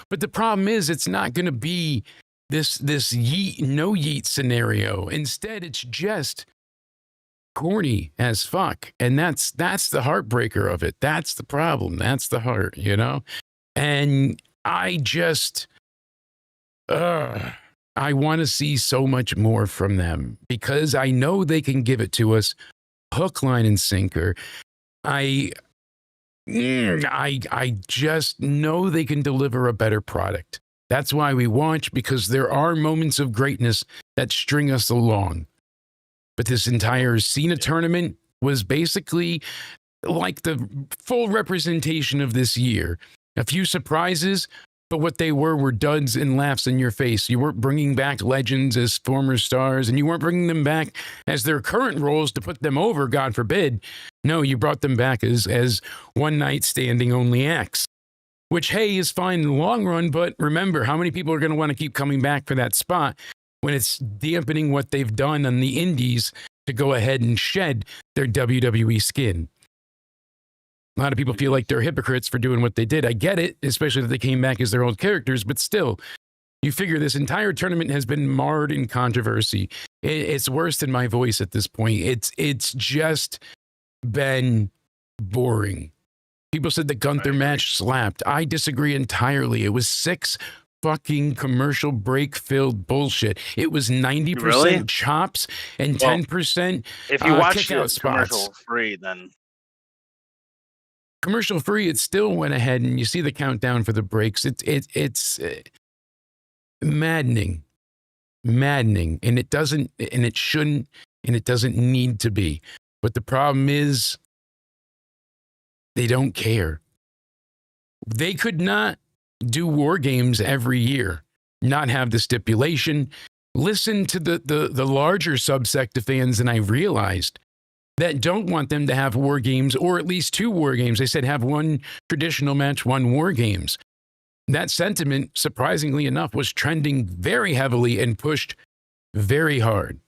but the problem is it's not going to be this yeet, no yeet scenario. Instead, it's just corny as fuck. And that's the heartbreaker of it. That's the problem. That's the heart, you know? And I just, I want to see so much more from them because I know they can give it to us hook, line, and sinker. I just know they can deliver a better product. That's why we watch, because there are moments of greatness that string us along. But this entire Cena tournament was basically like the full representation of this year. A few surprises, but what they were duds and laughs in your face. You weren't bringing back legends as former stars, and you weren't bringing them back as their current roles to put them over, God forbid. No, you brought them back as one night standing only acts, which, hey, is fine in the long run, but remember, how many people are going to want to keep coming back for that spot when it's dampening what they've done on the indies to go ahead and shed their WWE skin? A lot of people feel like they're hypocrites for doing what they did. I get it, especially that they came back as their old characters, but still, you figure this entire tournament has been marred in controversy. It's worse than my voice at this point. It's just been boring. People said the Gunther match slapped. I disagree entirely. It was 6 fucking commercial break filled bullshit. It was 90% Really? chops and 10% If you watch kick out the commercial spots. free, then Commercial free, it still went ahead, and you see the countdown for the breaks. It's maddening, and it doesn't, and it shouldn't, and it doesn't need to be. But the problem is, they don't care. They could not do war games every year, not have the stipulation. Listen to the larger subsect of fans than I realized that don't want them to have war games, or at least 2 war games. They said have 1 traditional match, 1 war games. That sentiment, surprisingly enough, was trending very heavily and pushed very hard.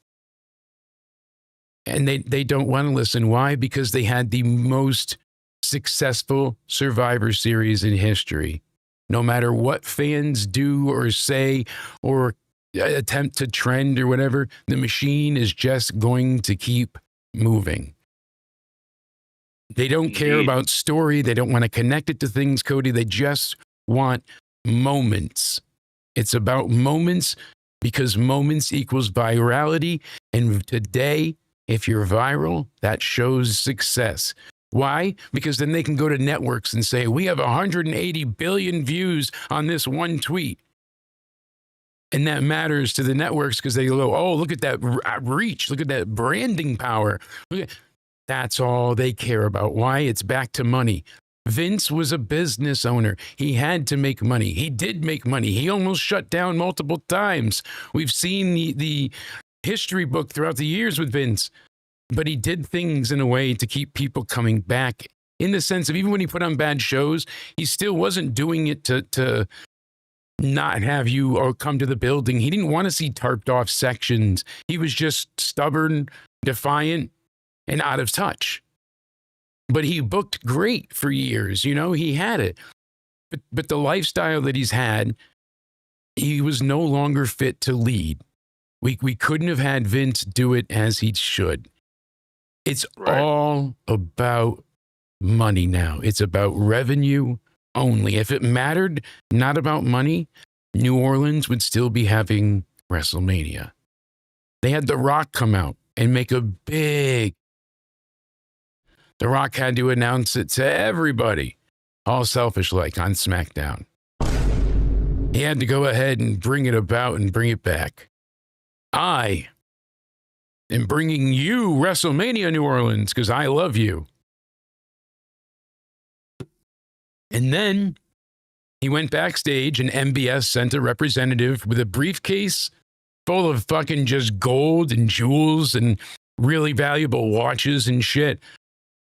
And they don't want to listen. Why? Because they had the most successful Survivor Series in history. No matter what fans do or say or attempt to trend or whatever, the machine is just going to keep moving. They don't care about story. They don't want to connect it to things, Cody. They just want moments. It's about moments because moments equals virality. And today, if you're viral, that shows success. Why? Because then they can go to networks and say, we have 180 billion views on this one tweet. And that matters to the networks because they go, oh, look at that reach. Look at that branding power. That's all they care about. Why? It's back to money. Vince was a business owner. He had to make money. He did make money. He almost shut down multiple times. We've seen the history book throughout the years with Vince. But he did things in a way to keep people coming back, in the sense of even when he put on bad shows, he still wasn't doing it to not have you or come to the building. He didn't want to see tarped off sections. He was just stubborn, defiant, and out of touch. But he booked great for years. You know, he had it. But the lifestyle that he's had, he was no longer fit to lead. We couldn't have had Vince do it as he should. It's all about money now. It's about revenue only. If it mattered not about money, New Orleans would still be having WrestleMania. They had The Rock come out and make a big... The Rock had to announce it to everybody, all selfish-like on SmackDown. He had to go ahead and bring it about and bring it back. I am bringing you WrestleMania New Orleans because I love you. And then he went backstage and MBS sent a representative with a briefcase full of fucking just gold and jewels and really valuable watches and shit,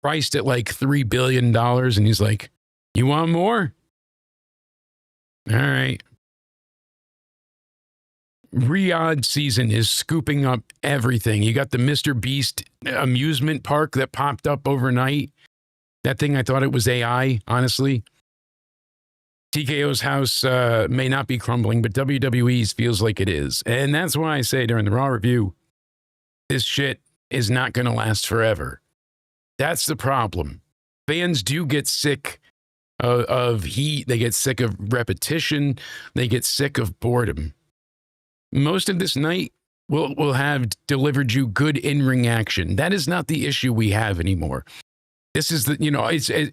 priced at like $3 billion. And he's like, you want more? All right. Riyadh season is scooping up everything. You got the Mr. Beast amusement park that popped up overnight. That thing, I thought it was AI, honestly. TKO's house may not be crumbling, but WWE's feels like it is. And that's why I say during the Raw review, this shit is not going to last forever. That's the problem. Fans do get sick of heat. They get sick of repetition. They get sick of boredom. Most of this night will have delivered you good in-ring action. That is not the issue we have anymore. This is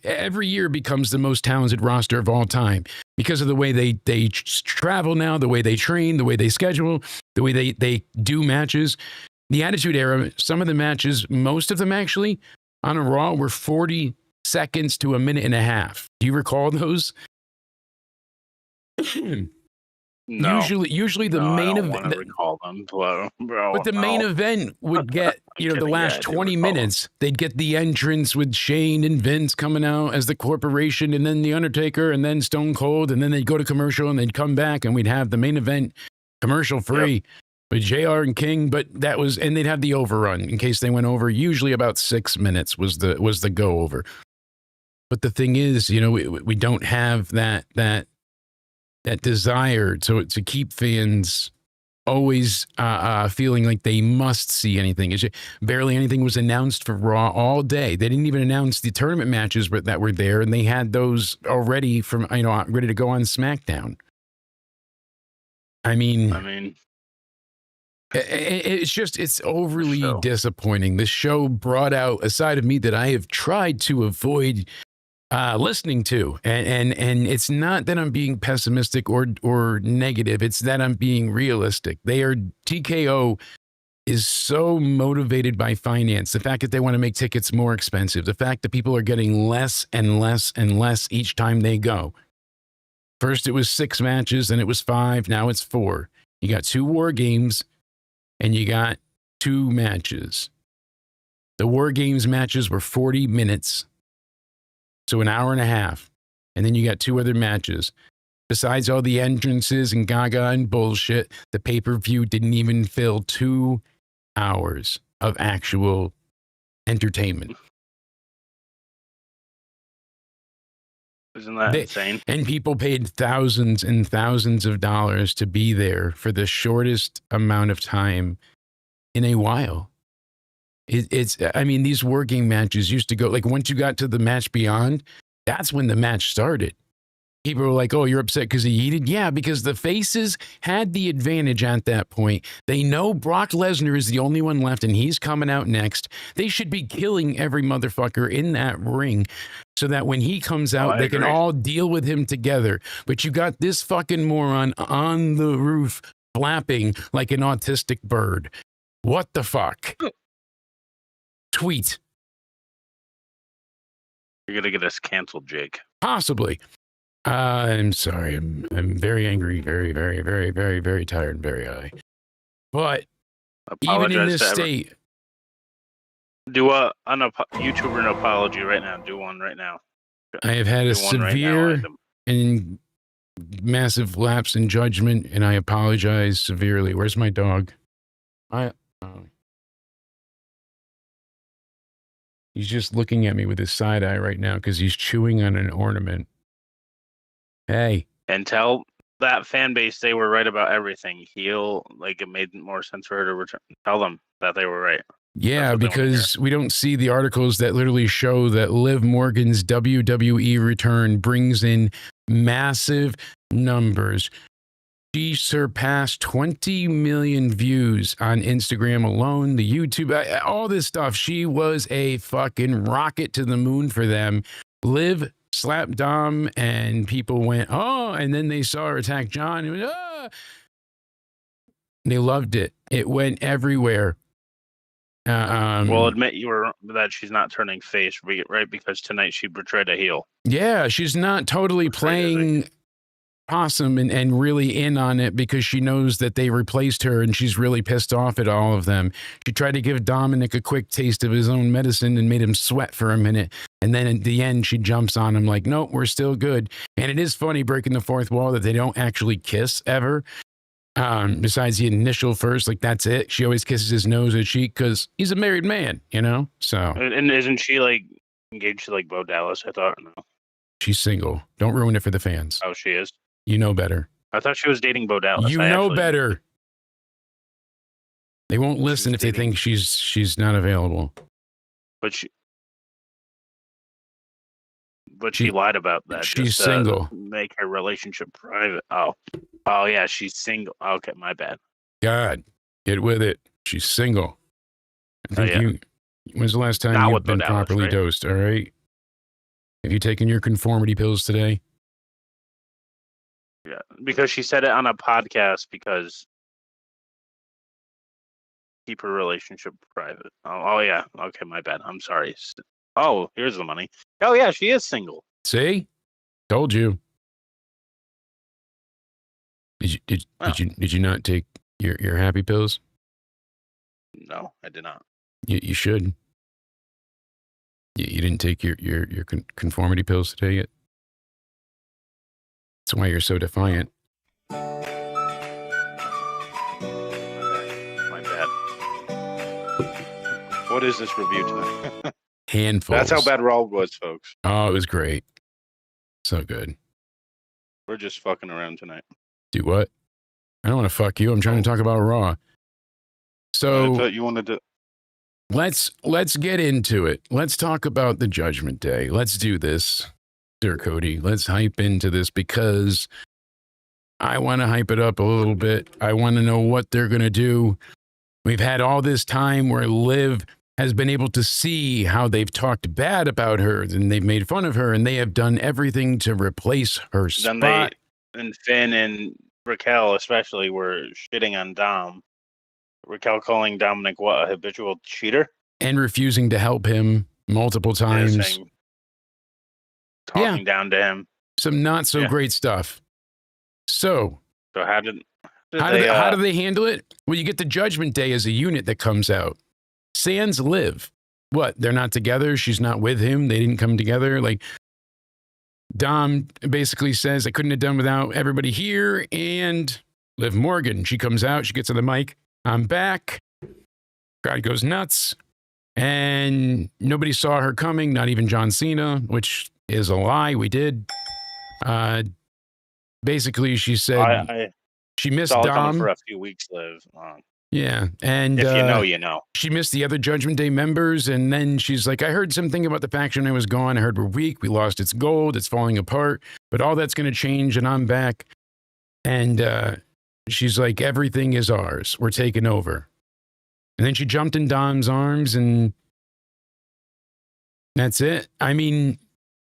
every year becomes the most talented roster of all time because of the way they travel now, the way they train, the way they schedule, the way they do matches. The Attitude Era, some of the matches, most of them actually, on a Raw were 40 seconds to a minute and a half. Do you recall those? No. Usually the main event. I don't recall them, bro. But the main event would get, the last 20 minutes. They'd get the entrance with Shane and Vince coming out as the corporation, and then The Undertaker, and then Stone Cold, and then they'd go to commercial, and they'd come back, and we'd have the main event commercial free with JR and King. But that was, and they'd have the overrun in case they went over. Usually about 6 minutes was the go over. But the thing is, we don't have that desire to keep fans always feeling like they must see anything. Barely anything was announced for Raw all day. They didn't even announce the tournament matches that were there, and they had those already from ready to go on SmackDown. I mean, it's overly disappointing. This show brought out a side of me that I have tried to avoid listening to, and it's not that I'm being pessimistic or negative. It's that I'm being realistic. TKO is so motivated by finance. The fact that they want to make tickets more expensive. The fact that people are getting less and less and less each time they go. First it was 6 matches, then it was 5. Now it's 4. You got 2 War Games, and you got 2 matches. The War Games matches were 40 minutes. So an hour and a half. And then you got 2 other matches. Besides all the entrances and gaga and bullshit, the pay-per-view didn't even fill 2 hours of actual entertainment. Isn't that insane? And people paid thousands and thousands of dollars to be there for the shortest amount of time in a while. These War Game matches used to go, like, once you got to the match beyond, that's when the match started. People were like, oh, you're upset because he heated? Yeah, because the faces had the advantage at that point. They know Brock Lesnar is the only one left, and he's coming out next. They should be killing every motherfucker in that ring so that when he comes out, they can all deal with him together. But you got this fucking moron on the roof flapping like an autistic bird. What the fuck? Tweet. You're going to get us canceled, Jake. Possibly. I'm sorry. I'm very angry, very, very, very, very, very tired and very high. But even in this state, do a YouTuber an apology right now. Do one right now. I have had a severe and massive lapse in judgment, and I apologize severely. Where's my dog? He's just looking at me with his side eye right now because he's chewing on an ornament. Hey. And tell that fan base they were right about everything. It made more sense for her to return. Tell them that they were right. Yeah, because we don't see the articles that literally show that Liv Morgan's WWE return brings in massive numbers. She surpassed 20 million views on Instagram alone, the YouTube, all this stuff. She was a fucking rocket to the moon for them. Liv slapped Dom, and people went, oh, and then they saw her attack John. And went, ah. They loved it. It went everywhere. Well, admit that she's not turning face, right? Because tonight she portrayed a heel. Yeah, she's not totally playing possum and really in on it because she knows that they replaced her and she's really pissed off at all of them. She tried to give Dominic a quick taste of his own medicine and made him sweat for a minute. And then at the end, she jumps on him like, nope, we're still good. And it is funny breaking the fourth wall that they don't actually kiss ever. Besides the initial first, like that's it. She always kisses his nose or cheek because he's a married man, you know? So. And isn't she like engaged to like Bo Dallas? I thought. No. She's single. Don't ruin it for the fans. Oh, she is? You know better. I thought she was dating Bo Dallas. You know better. They won't listen if they think she's not available. But she lied about that. She's just, single. Make her relationship private. Oh yeah, she's single. Okay, my bad. God, get with it. She's single. I think when's the last time Not you've been Bo Dallas, properly right? dosed? All right. Have you taken your conformity pills today? Yeah, because she said it on a podcast because keep her relationship private. Oh yeah. Okay, my bad. I'm sorry. Oh, here's the money. Oh yeah, she is single. See? Told you. Did you not take your happy pills? No, I did not. You should. You didn't take your conformity pills today yet? That's why you're so defiant. My bad. What is this review tonight? Handfuls. That's how bad Raw was, folks. Oh, it was great. So good. We're just fucking around tonight. Do what? I don't want to fuck you. I'm trying to talk about Raw. I So thought you wanted to. let's get into it. Let's talk about the Judgment Day. Let's do this, dear Cody. Let's hype into this because I want to hype it up a little bit. I want to know what they're going to do. We've had all this time where Liv has been able to see how they've talked bad about her and they've made fun of her and they have done everything to replace her spot. And Finn and Raquel especially were shitting on Dom. Raquel calling Dominic what, a habitual cheater? And refusing to help him multiple times. Yeah, talking down to him. Some not so great stuff. So how did how do they handle it? Well, you get the Judgment Day as a unit that comes out. Sans Liv. What? They're not together? She's not with him? They didn't come together? Like, Dom basically says, I couldn't have done without everybody here. And Liv Morgan, she comes out, she gets on the mic. I'm back. Crowd goes nuts. And nobody saw her coming, not even John Cena, which is a lie. We did. Basically, she said she missed Dom for a few weeks, Liv. Yeah, and if you know, you know. She missed the other Judgment Day members, and then she's like, I heard something about the faction when I was gone. I heard we're weak. We lost its gold. It's falling apart. But all that's going to change, and I'm back. And she's like, everything is ours. We're taking over. And then she jumped in Dom's arms, and that's it. I mean,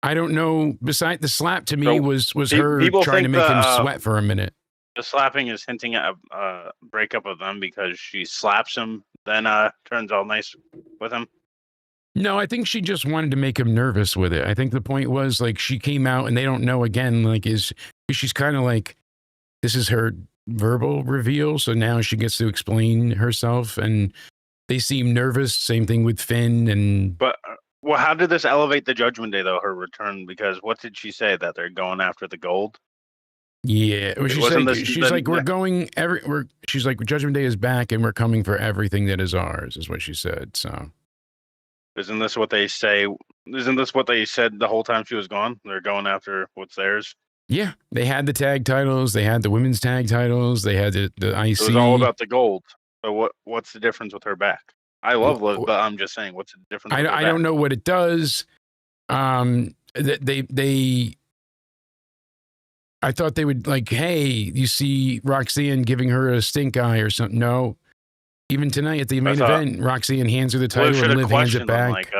I don't know. Besides the slap to me was her trying to make him sweat for a minute. The slapping is hinting at a breakup of them because she slaps him, then turns all nice with him. No, I think she just wanted to make him nervous with it. I think the point was like she came out and they don't know again, like she's kind of like, this is her verbal reveal. So now she gets to explain herself and they seem nervous. Same thing with Finn But how did this elevate the Judgment Day though, her return? Because what did she say, that they're going after the gold? Yeah, well, she's like Judgment Day is back and we're coming for everything that is ours, is what she said. So isn't this what they say? Isn't this what they said the whole time she was gone? They're going after what's theirs. Yeah, they had the tag titles, they had the women's tag titles, they had the IC. It was all about the gold. So what's the difference with her back? I love Liv, but I'm just saying, what's the difference? I don't know what it does. I thought they would like, hey, you see Roxanne giving her a stink eye or something. No. Even tonight at the main event, Roxanne hands her the title and Liv hands it back.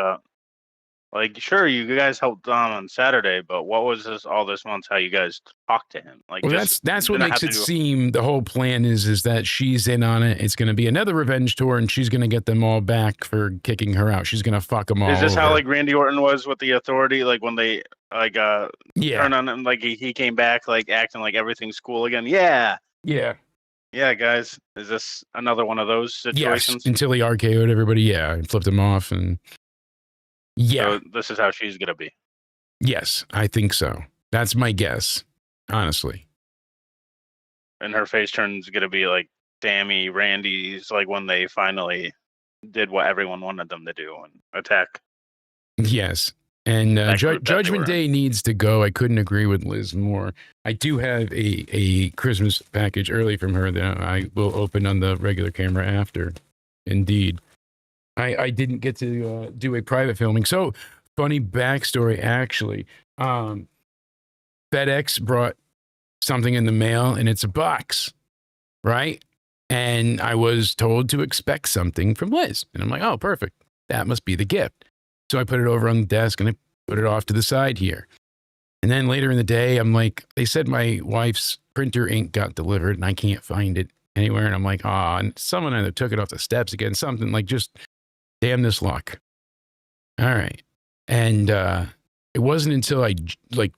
Like, sure, you guys helped Dom on Saturday, but what was this all this month? How you guys talked to him? Like, well, that's what makes it seem the whole plan is that she's in on it. It's going to be another revenge tour, and she's going to get them all back for kicking her out. She's going to fuck them all. Is this over. how like Randy Orton was with the Authority? Like when they like Yeah. turn on him, like he came back like acting like everything's cool again. Yeah, Yeah. yeah, guys. Is this another one of those situations? Yes. Until he RKO'd everybody. Yeah. And flipped him off. And yeah. So this is how she's gonna be. Yes. I think so. That's my guess. Honestly. And her face turn's gonna be like Sammy, Randy's, like when they finally did what everyone wanted them to do and attack. Yes. And That group that they Judgment were in. Day needs to go. I couldn't agree with Liz more. I do have a Christmas package early from her that I will open on the regular camera after. Indeed. I didn't get to do a private filming. So, funny backstory, actually. FedEx brought something in the mail, and it's a box, right? And I was told to expect something from Liz. And I'm like, oh, perfect. That must be the gift. So I put it over on the desk and I put it off to the side here. And then later in the day, I'm like, they said my wife's printer ink got delivered and I can't find it anywhere. And I'm like, and someone either took it off the steps again, something like just damn this luck. All right. And it wasn't until I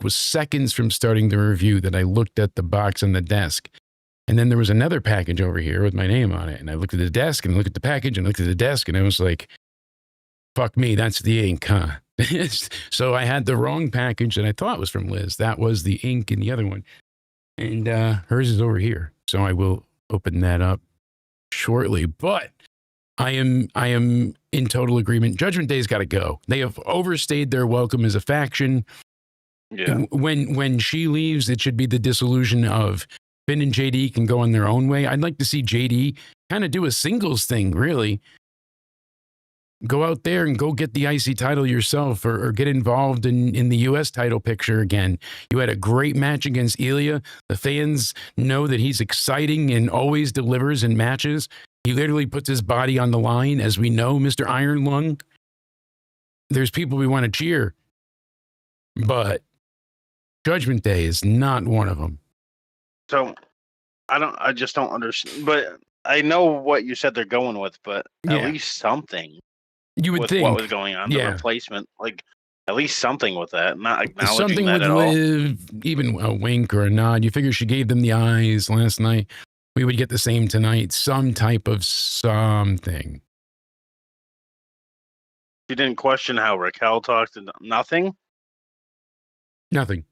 was seconds from starting the review that I looked at the box on the desk. And then there was another package over here with my name on it. And I looked at the desk and looked at the package and looked at the desk and I was like, fuck me, that's the ink, huh? So I had the wrong package that I thought was from Liz. That was the ink in the other one. And hers is over here. So I will open that up shortly. But I am in total agreement. Judgment Day's got to go. They have overstayed their welcome as a faction. Yeah. When she leaves, it should be the dissolution of Finn and JD can go on their own way. I'd like to see JD kind of do a singles thing, really. Go out there and go get the IC title yourself or get involved in the US title picture again. You had a great match against Ilya. The fans know that he's exciting and always delivers in matches. He literally puts his body on the line, as we know, Mr. Iron Lung. There's people we want to cheer. But Judgment Day is not one of them. So I just don't understand. But I know what you said they're going with, but at least something. You would with think what was going on, the replacement, like at least something with that, not acknowledging something that with at all. Liv, even a wink or a nod. You figure she gave them the eyes last night. We would get the same tonight. Some type of something. She didn't question how Raquel talked. Nothing. Nothing.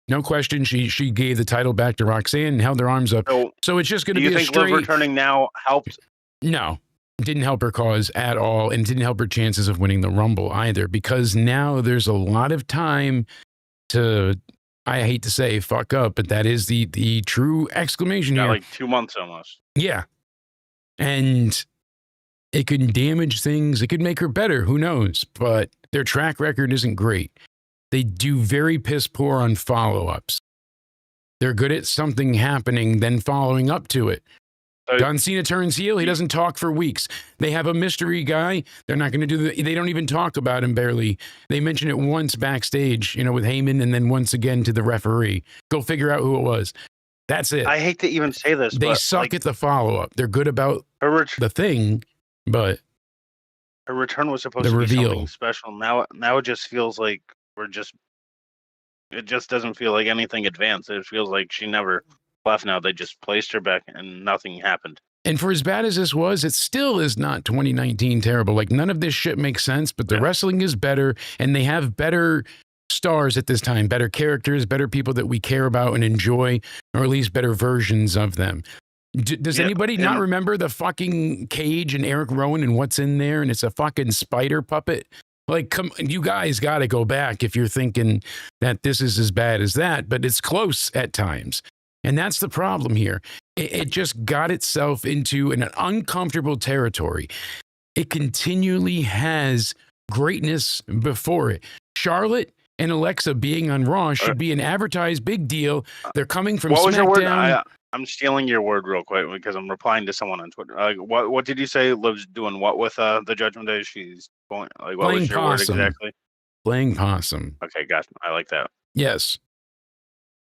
No question. She gave the title back to Roxanne and held her arms up. So it's just going to be Do you think Liv returning now helped? No. Didn't help her cause at all, and didn't help her chances of winning the Rumble either, because now there's a lot of time to, I hate to say fuck up, but that is the true exclamation here. Like 2 months almost. Yeah. And it can damage things. It could make her better. Who knows? But their track record isn't great. They do very piss poor on follow-ups. They're good at something happening, then following up to it. John Cena turns heel. He doesn't talk for weeks. They have a mystery guy. They're not going to do they don't even talk about him barely. They mention it once backstage, with Heyman, and then once again to the referee. Go figure out who it was. That's it. I hate to even say this. They suck at the follow-up. They're good about the thing, but her return was supposed to be something special. Now it just feels like it just doesn't feel like anything advanced. It feels like she never left. Now they just placed her back and nothing happened. And for as bad as this was, it still is not 2019 terrible. Like, none of this shit makes sense, but the wrestling is better, and they have better stars at this time, better characters, better people that we care about and enjoy, or at least better versions of them. Does anybody not remember the fucking cage and Eric Rowan and what's in there? And it's a fucking spider puppet. Like, come, you guys got to go back if you're thinking that this is as bad as that, but it's close at times. And that's the problem here. It just got itself into an uncomfortable territory. It continually has greatness before it. Charlotte and Alexa being on Raw should be an advertised big deal. They're coming from what was your word? SmackDown. I'm stealing your word real quick because I'm replying to someone on Twitter. What did you say? Liv's doing what with the Judgment Day? She's going. What Playing was your possum. word exactly? Playing possum. Okay, gotcha. I like that. Yes.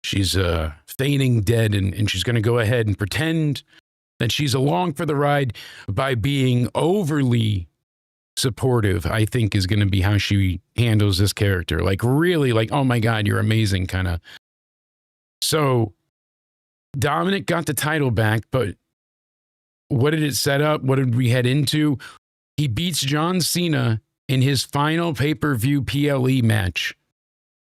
She's feigning dead, and she's going to go ahead and pretend that she's along for the ride by being overly supportive, I think, is going to be how she handles this character. Like, really, like, oh my God, you're amazing, kind of. So Dominic got the title back, but what did it set up? What did we head into? He beats John Cena in his final pay-per-view PLE match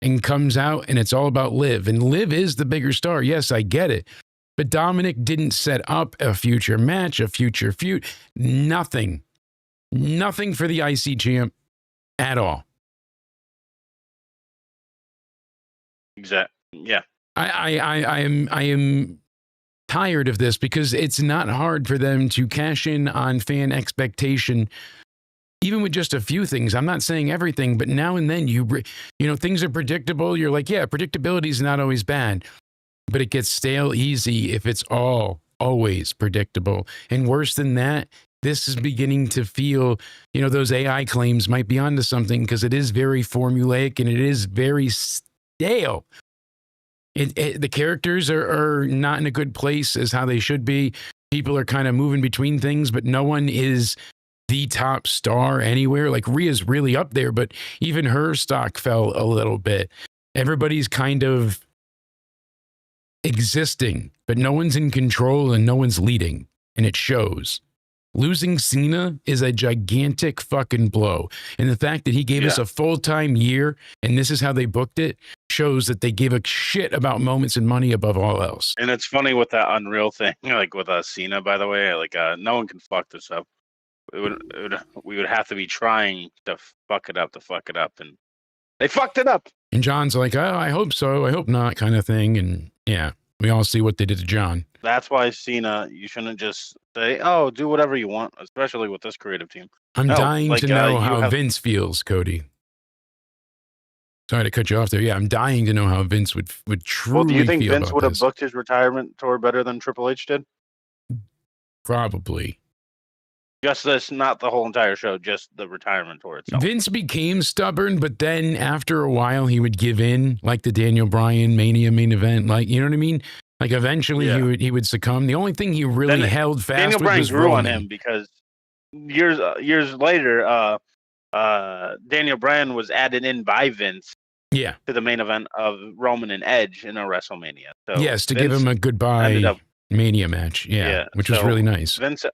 and comes out, and it's all about Liv. And Liv is the bigger star. Yes, I get it. But Dominic didn't set up a future match, a future feud. Nothing. Nothing for the IC champ at all. Exactly. Yeah. I am tired of this because it's not hard for them to cash in on fan expectation, even with just a few things. I'm not saying everything, but now and then you know, things are predictable. You're like, yeah, predictability is not always bad, but it gets stale easy if it's always predictable. And worse than that, this is beginning to feel, you know, those AI claims might be onto something because it is very formulaic and it is very stale. The characters are not in a good place as how they should be. People are kind of moving between things, but no one is the top star anywhere. Like Rhea's really up there, but even her stock fell a little bit. Everybody's kind of existing, but no one's in control and no one's leading, and it shows. Losing Cena is a gigantic fucking blow. And the fact that he gave us a full-time year and this is how they booked it shows that they gave a shit about moments and money above all else. And it's funny with that Unreal thing, like with Cena, by the way, like no one can fuck this up. We would have to be trying to fuck it up, and they fucked it up. And John's like, oh, I hope so. I hope not, kind of thing. And yeah, we all see what they did to John. That's why Cena, you shouldn't just say, oh, do whatever you want, especially with this creative team. I'm dying to know how Vince feels, Cody. Sorry to cut you off there. Yeah, I'm dying to know how Vince would truly feel. Well, do you think Vince would have this. booked his retirement tour better than Triple H did? Probably. Just this, not the whole entire show, just the retirement tour itself. Vince became stubborn, but then after a while he would give in, like the Daniel Bryan Mania main event. Like, you know what I mean? Like eventually he would succumb. The only thing he really held fast Daniel with Bryan was grew Roman. on him because years later, Daniel Bryan was added in by Vince. Yeah. To the main event of Roman and Edge in a WrestleMania. So yes, to give him a goodbye Mania match. Yeah, which was really nice. Vince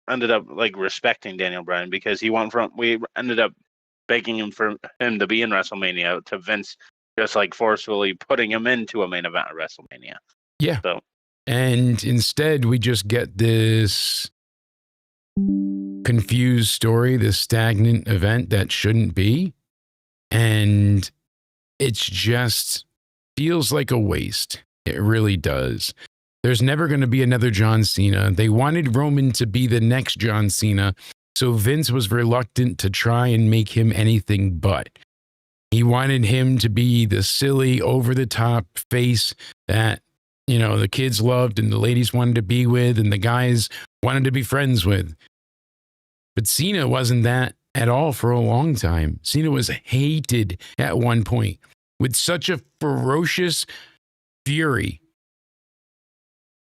ended up like respecting Daniel Bryan because we ended up begging him for him to be in WrestleMania to Vince just like forcefully putting him into a main event at WrestleMania. Yeah. So, and instead we just get this confused story, this stagnant event that shouldn't be. And it's just feels like a waste. It really does. There's never going to be another John Cena. They wanted Roman to be the next John Cena, so Vince was reluctant to try and make him anything but. He wanted him to be the silly, over-the-top face that, you know, the kids loved and the ladies wanted to be with and the guys wanted to be friends with. But Cena wasn't that at all for a long time. Cena was hated at one point with such a ferocious fury.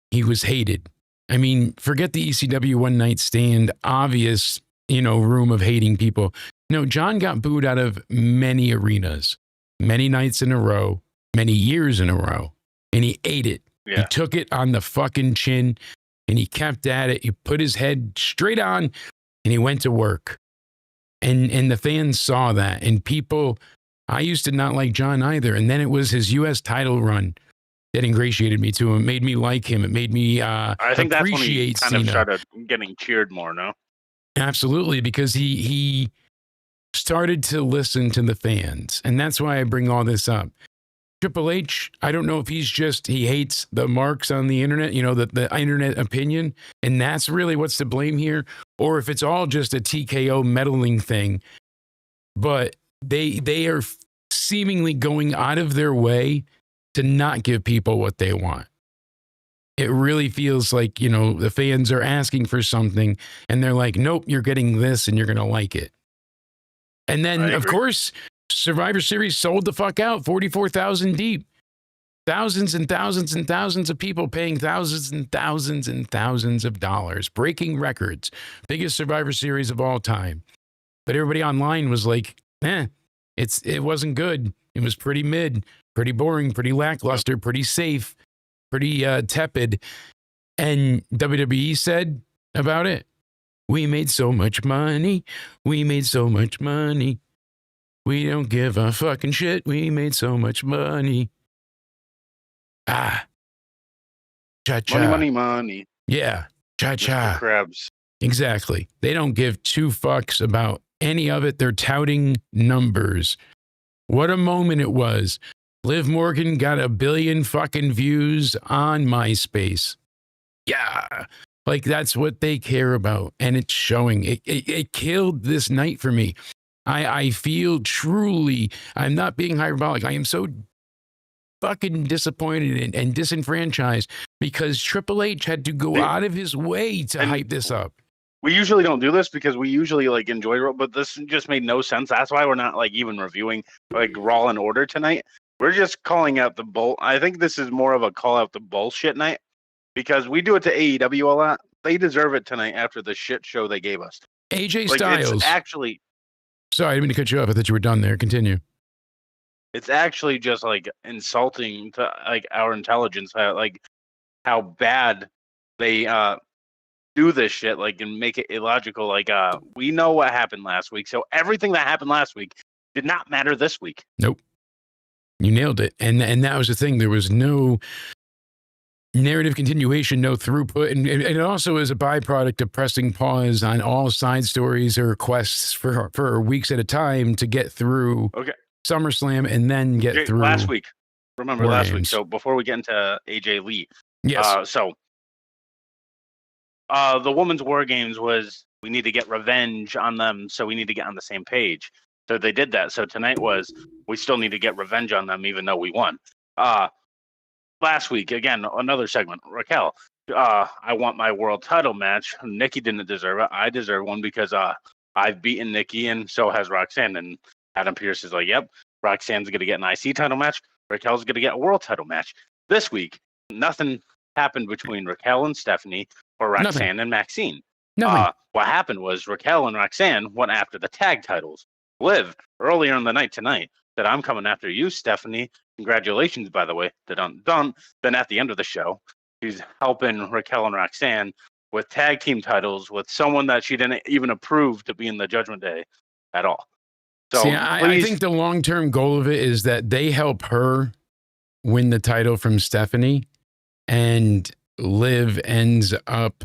He was hated. I mean, forget the ECW one night stand, obvious, you know, room of hating people. No, John got booed out of many arenas, many nights in a row, many years in a row, and he ate it. Yeah. He took it on the fucking chin and he kept at it. He put his head straight on and he went to work. And the fans saw that. And people, I used to not like John either. And then it was his U.S. title run that ingratiated me to him, made me like him. It made me I think that's when he kind of Cena. started getting cheered more, no? Absolutely, because he started to listen to the fans. And that's why I bring all this up. Triple H, I don't know if he hates the marks on the internet, you know, the internet opinion, and that's really what's to blame here, or if it's all just a TKO meddling thing. But they are seemingly going out of their way to not give people what they want. It really feels like, you know, the fans are asking for something and they're like, nope, you're getting this and you're going to like it. And then, of course, Survivor Series sold the fuck out, 44,000 deep. Thousands and thousands and thousands of people paying thousands and thousands and thousands of dollars, breaking records. Biggest Survivor Series of all time. But everybody online was like, it wasn't good. It was pretty mid, pretty boring, pretty lackluster, pretty safe, pretty tepid. And WWE said about it, we made so much money. We made so much money. We don't give a fucking shit. We made so much money. Cha-cha. Money, money, money. Yeah. Cha-cha. Mr. Krabs. Exactly. They don't give two fucks about any of it. They're touting numbers. What a moment it was. Liv Morgan got 1 billion fucking views on MySpace. Yeah. Like, that's what they care about. And it's showing. It killed this night for me. I feel truly, I'm not being hyperbolic. I am so fucking disappointed and disenfranchised because Triple H had to go out of his way to hype this up. We usually don't do this because we usually like enjoy, but this just made no sense. That's why we're not like even reviewing like Raw in order tonight. We're just calling out the bull. I think this is more of a call out the bullshit night because we do it to AEW a lot. They deserve it tonight after the shit show they gave us. AJ Like, Styles. it's actually, Sorry, I didn't mean to cut you off. I thought you were done there. Continue. it's actually just like insulting to like our intelligence, like how bad they do this shit, like, and make it illogical. Like, we know what happened last week, so everything that happened last week did not matter this week. Nope. You nailed it. And that was the thing. There was no narrative continuation, no throughput. And it also is a byproduct of pressing pause on all side stories or requests for weeks at a time to get through SummerSlam and then get through last week. Remember War last week. Games. So before we get into AJ Lee, Yes. The women's War Games was we need to get revenge on them, so we need to get on the same page. So they did that. So tonight was we still need to get revenge on them, even though we won. Last week, again, another segment. Raquel, I want my world title match. Nikki didn't deserve it. I deserve one because I've beaten Nikki, and so has Roxanne. And Adam Pearce is like, yep, Roxanne's going to get an IC title match. Raquel's going to get a world title match. This week, nothing happened between Raquel and Stephanie or Roxanne and Maxine. What happened was Raquel and Roxanne went after the tag titles. Liv, earlier in the night tonight, said, I'm coming after you, Stephanie. Congratulations, by the way. Dun. Then at the end of the show, she's helping Raquel and Roxanne with tag team titles with someone that she didn't even approve to be in the Judgment Day at all. So See, I think the long-term goal of it is that they help her win the title from Stephanie and Liv ends up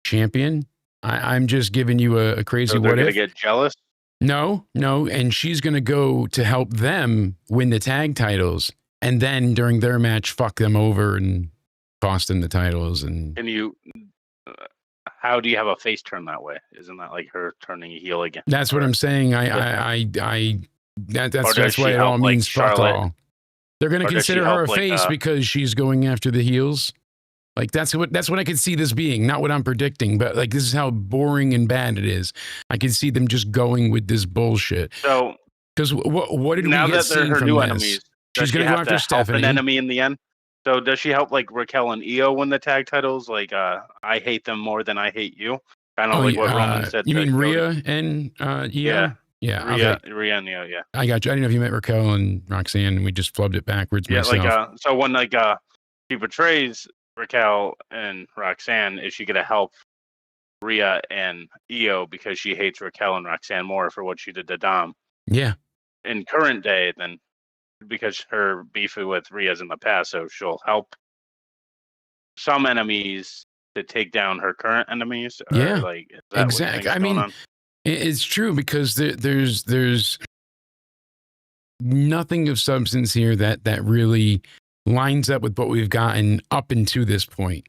champion. I'm just giving you a crazy so they're what gonna if. get jealous. No, and she's going to go to help them win the tag titles, and then during their match, fuck them over and cost them the titles. And Can you? How do you have a face turn that way? Isn't that like her turning a heel again? that's what I'm saying. That's why it all means fuck all. They're going to consider her a face because she's going after the heels. Like that's what I could see this being, not what I'm predicting, but like this is how boring and bad it is. I can see them just going with this bullshit. So, because what did now we get that they're seen her from new this? enemies, She's going to go after Stephanie. Help an enemy in the end. So does she help like Raquel and Io win the tag titles? Like, I hate them more than I hate you. Kind of like what Roman said. You mean Cody. Rhea and Io? Yeah. Okay. Rhea and Io. Yeah. I got you. I didn't know if you meant Raquel and Roxanne, and we just flubbed it backwards. Yeah. Myself. Like, so when like she betrays Raquel and Roxanne, is she gonna help Rhea and Io because she hates Raquel and Roxanne more for what she did to Dom? Yeah. In current day, then because her beef with Rhea's in the past, so she'll help some enemies to take down her current enemies. Yeah. Like is that Exactly. I mean, it's true because there's nothing of substance here that really lines up with what we've gotten up into this point.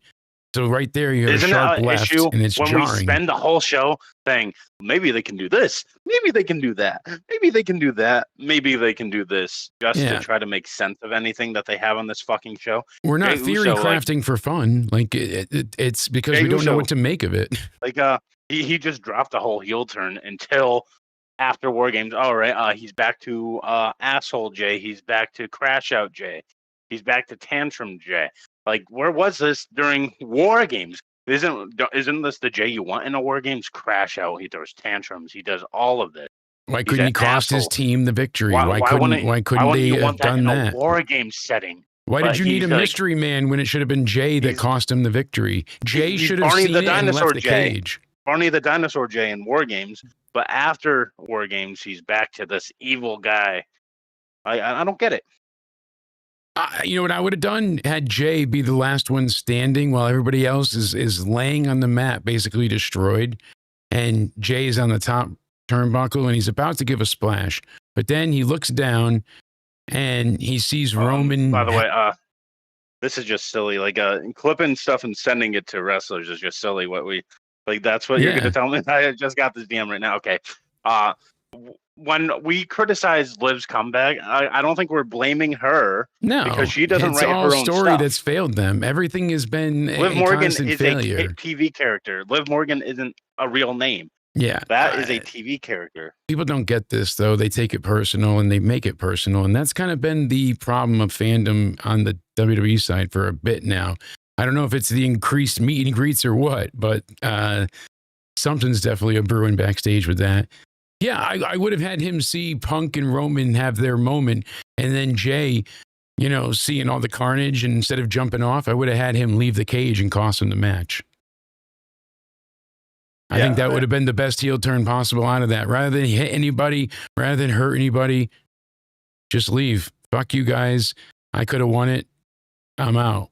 So right there, you have Isn't a sharp that an left, issue and it's when jarring. we spend the whole show saying maybe they can do this, maybe they can do that, maybe they can do that, maybe they can do this, just to try to make sense of anything that they have on this fucking show. We're not Jey theory Uso, crafting for fun. Like it's because Jey we don't know Uso, what to make of it. Like he just dropped a whole heel turn until after War Games. All right, he's back to asshole Jay. He's back to crash out Jay. He's back to tantrum Jay. Like, where was this during War Games? Isn't this the Jay you want in a War Games? Crash out. He throws tantrums. He does all of this. Why He's couldn't he an cost his asshole. team the victory? Why Why couldn't wouldn't they you have want that done in that? a War Game setting? Why did But you need a he's like- mystery man when it should have been Jay that He's- cost him the victory? Jay he's should have Barney seen the it and Dinosaur left the Jay. cage. Barney the Dinosaur Jay in War Games, but after War Games, he's back to this evil guy. I don't get it. You know what I would have done? Had Jay be the last one standing while everybody else is laying on the mat, basically destroyed. And Jay is on the top turnbuckle and he's about to give a splash. But then he looks down and he sees Roman. By the way, this is just silly. Like clipping stuff and sending it to wrestlers is just silly. That's what you're Yeah. going to tell me? I just got this DM right now. Okay. When we criticize Liv's comeback, I don't think we're blaming her. No, because she doesn't it's write all her own story stuff. that's failed them. Everything has been Liv a Morgan constant is failure. a TV character. Liv Morgan isn't a real name. Yeah, That is a TV character. people don't get this though. They take it personal and they make it personal, and that's kind of been the problem of fandom on the WWE side for a bit now. I don't know if it's the increased meet and greets or what, but something's definitely a brewing backstage with that. Yeah, I would have had him see Punk and Roman have their moment, and then Jay, seeing all the carnage, and instead of jumping off, I would have had him leave the cage and cost him the match. I think that would have been the best heel turn possible out of that. Rather than hit anybody, rather than hurt anybody, just leave. Fuck you guys. I could have won it. I'm out.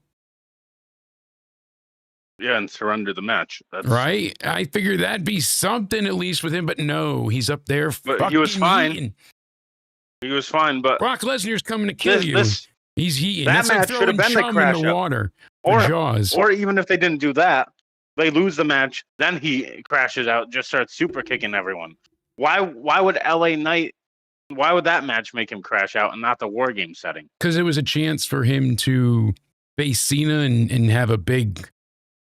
Yeah, and surrender the match. That's, Right? I figured that'd be something at least with him, but no, he's up there. But he was fucking fine. eating. He was fine, but Brock Lesnar's coming to kill you. He's eating. that That's like match should have throwing been the chum crash in the out. water. Or- for Jaws. or even if they didn't do that, they lose the match, then he crashes out, just starts super kicking everyone. Why would LA Knight? Why would that match make him crash out and not the War Game setting? Because it was a chance for him to face Cena and have a big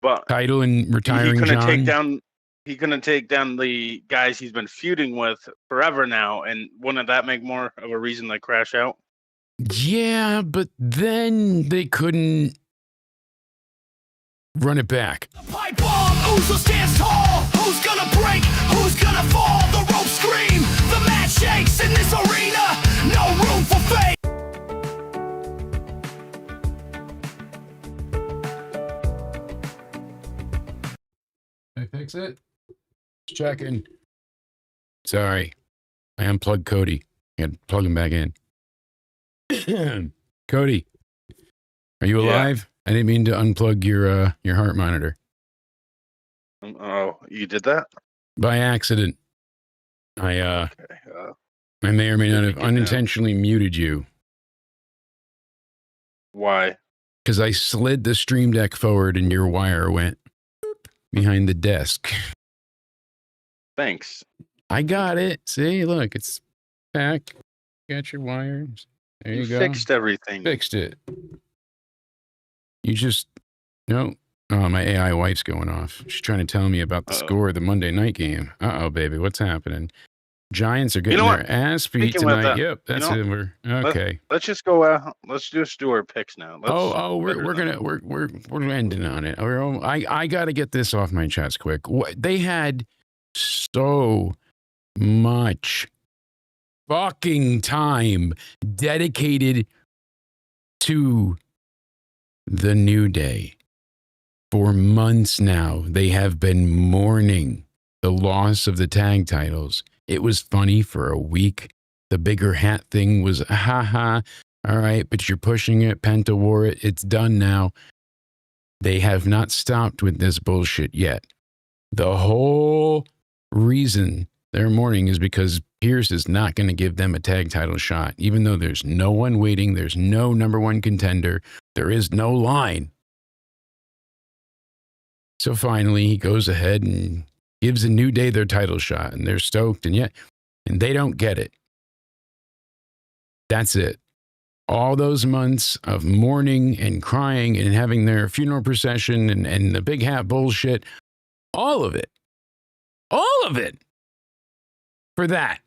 But title and retiring he couldn't John. take down. He couldn't take down the guys he's been feuding with forever now, and wouldn't that make more of a reason to crash out? Yeah, but then they couldn't run it back. Pipe bomb, Uso stands tall. Who's gonna break? Who's gonna fall? The ropes scream, the mat shakes in this arena. No room for fake. Did I fix it? Just checking. Sorry. I unplugged Cody. I had to plug him back in. Cody, are you Yeah. alive? I didn't mean to unplug your heart monitor. Oh, you did that? By accident. I Okay. I may or may not have Good to know. unintentionally muted you Why? because I slid the stream deck forward and your wire went boop behind the desk. Thanks. I got it. See, look, it's back. Got your wires. There you go. Fixed everything. Fixed it. You just no. Oh, my AI wife's going off. She's trying to tell me about the Uh-oh. score of the Monday night game. Uh-oh, baby, what's happening? Giants are getting know their what? ass beat Speaking about tonight. that, Yep, that's you it. We're okay. Let's just go. Let's just do our picks now. We're ending on it. I got to get this off my chest quick. They had so much fucking time dedicated to the New Day. For months now, they have been mourning the loss of the tag titles. It was funny for a week. The bigger hat thing was, ha. All right, but you're pushing it. Penta wore it. It's done now. They have not stopped with this bullshit yet. The whole reason they're mourning is because Pierce is not going to give them a tag title shot, even though there's no one waiting. There's no number one contender. There is no line. So finally, he goes ahead and gives a New Day their title shot, and they're stoked, and they don't get it. That's it. All those months of mourning and crying and having their funeral procession and the big hat bullshit, all of it for that.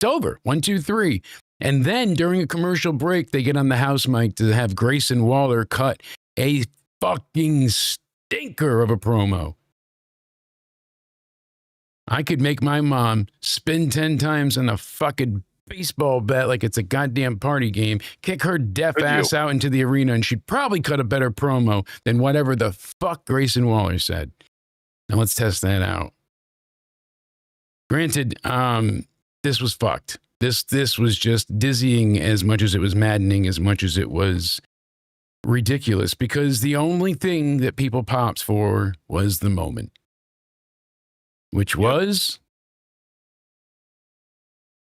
It's over. 1, 2, 3. And then during a commercial break, they get on the house mic to have Grayson Waller cut a fucking stinker of a promo. I could make my mom spin 10 times on a fucking baseball bat like it's a goddamn party game, kick her deaf ass out into the arena, and she'd probably cut a better promo than whatever the fuck Grayson Waller said. Now let's test that out. Granted, this was fucked. This was just dizzying as much as it was maddening, as much as it was ridiculous, because the only thing that people pops for was the moment, which was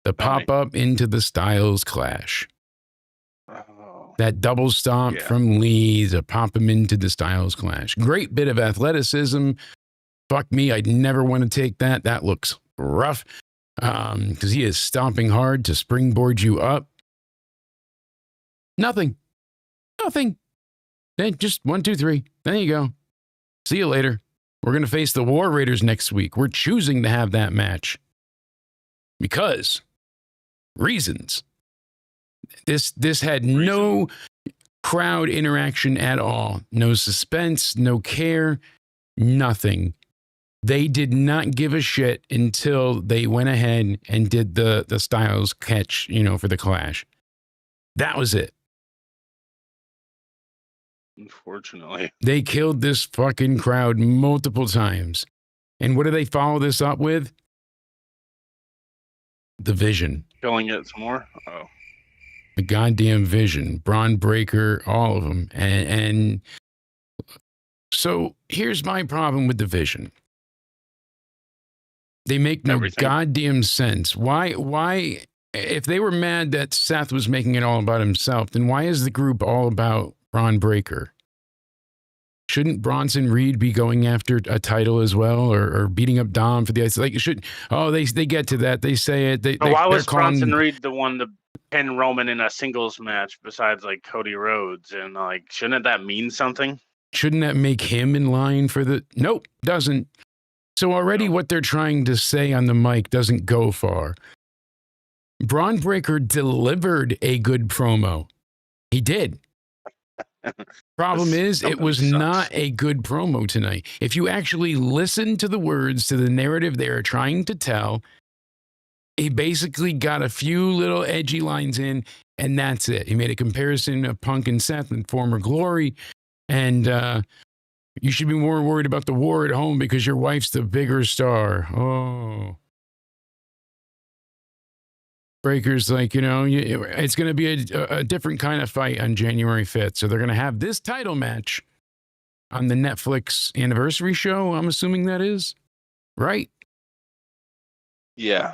the pop-up into the Styles Clash. Oh. That double stomp from Lee to pop him into the Styles Clash. Great bit of athleticism. Fuck me, I'd never want to take that. That looks rough because he is stomping hard to springboard you up. Nothing. Then just 1, 2, 3. There you go. See you later. We're going to face the War Raiders next week. We're choosing to have that match because reasons. This had no crowd interaction at all. No suspense, no care, nothing. They did not give a shit until they went ahead and did the Styles catch, for the Clash. That was it. Unfortunately. They killed this fucking crowd multiple times. And what do they follow this up with? The Vision. Killing it some more? Oh. The goddamn Vision. Braun Breaker, all of them. And so here's my problem with the Vision. They make no goddamn sense. Why, if they were mad that Seth was making it all about himself, then why is the group all about Braun Breaker? Shouldn't Bronson Reed be going after a title as well, or beating up Dom for the ice? Like, they get to that. They say it. Why was Bronson Reed the one to pin Roman in a singles match besides like Cody Rhodes? And like, shouldn't that mean something? Shouldn't that make him in line for the? Nope, doesn't. So already what they're trying to say on the mic doesn't go far. Braun Breaker delivered a good promo. He did. Problem is, it was not a good promo tonight. If you actually listen to the words, to the narrative they are trying to tell, he basically got a few little edgy lines in, and that's it. He made a comparison of Punk and Seth and former glory, and you should be more worried about the war at home because your wife's the bigger star. Oh. Breaker's like, it's going to be a different kind of fight on January 5th. So they're going to have this title match on the Netflix anniversary show. I'm assuming that is, right? Yeah.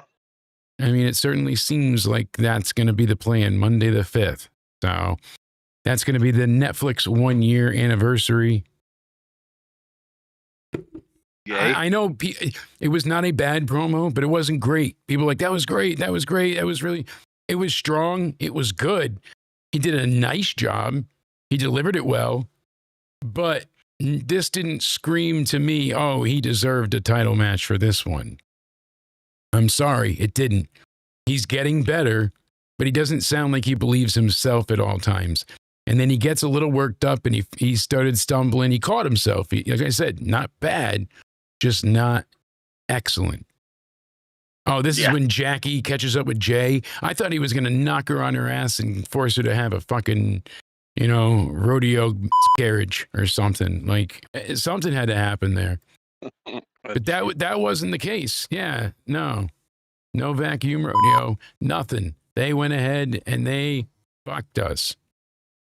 I mean, it certainly seems like that's going to be the plan, Monday the 5th. So that's going to be the Netflix 1-year anniversary. I know it was not a bad promo, but it wasn't great. People were like, that was great. That was great. That was really, it was strong. It was good. He did a nice job. He delivered it well, but this didn't scream to me, oh, he deserved a title match for this one. I'm sorry, it didn't. He's getting better, but he doesn't sound like he believes himself at all times. And then he gets a little worked up and he started stumbling. He caught himself. Like I said, not bad. Just not excellent. Oh, this is when Jackie catches up with Jay. I thought he was going to knock her on her ass and force her to have a fucking, rodeo carriage or something. Like, something had to happen there. But that wasn't the case. Yeah, no vacuum rodeo, nothing. They went ahead and they fucked us.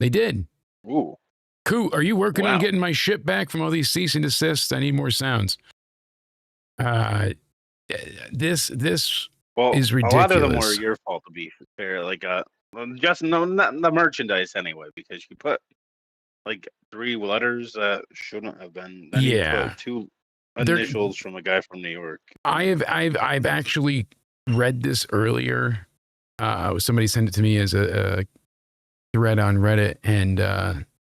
They did. Ooh. Koo, are you working on getting my shit back from all these cease and desists? I need more sounds. This is ridiculous. A lot of them were your fault, to be fair. Like, just not the merchandise anyway, because you put like 3 letters that shouldn't have been. Then you put 2 initials from a guy from New York. I've actually read this earlier. Somebody sent it to me as a thread on Reddit, and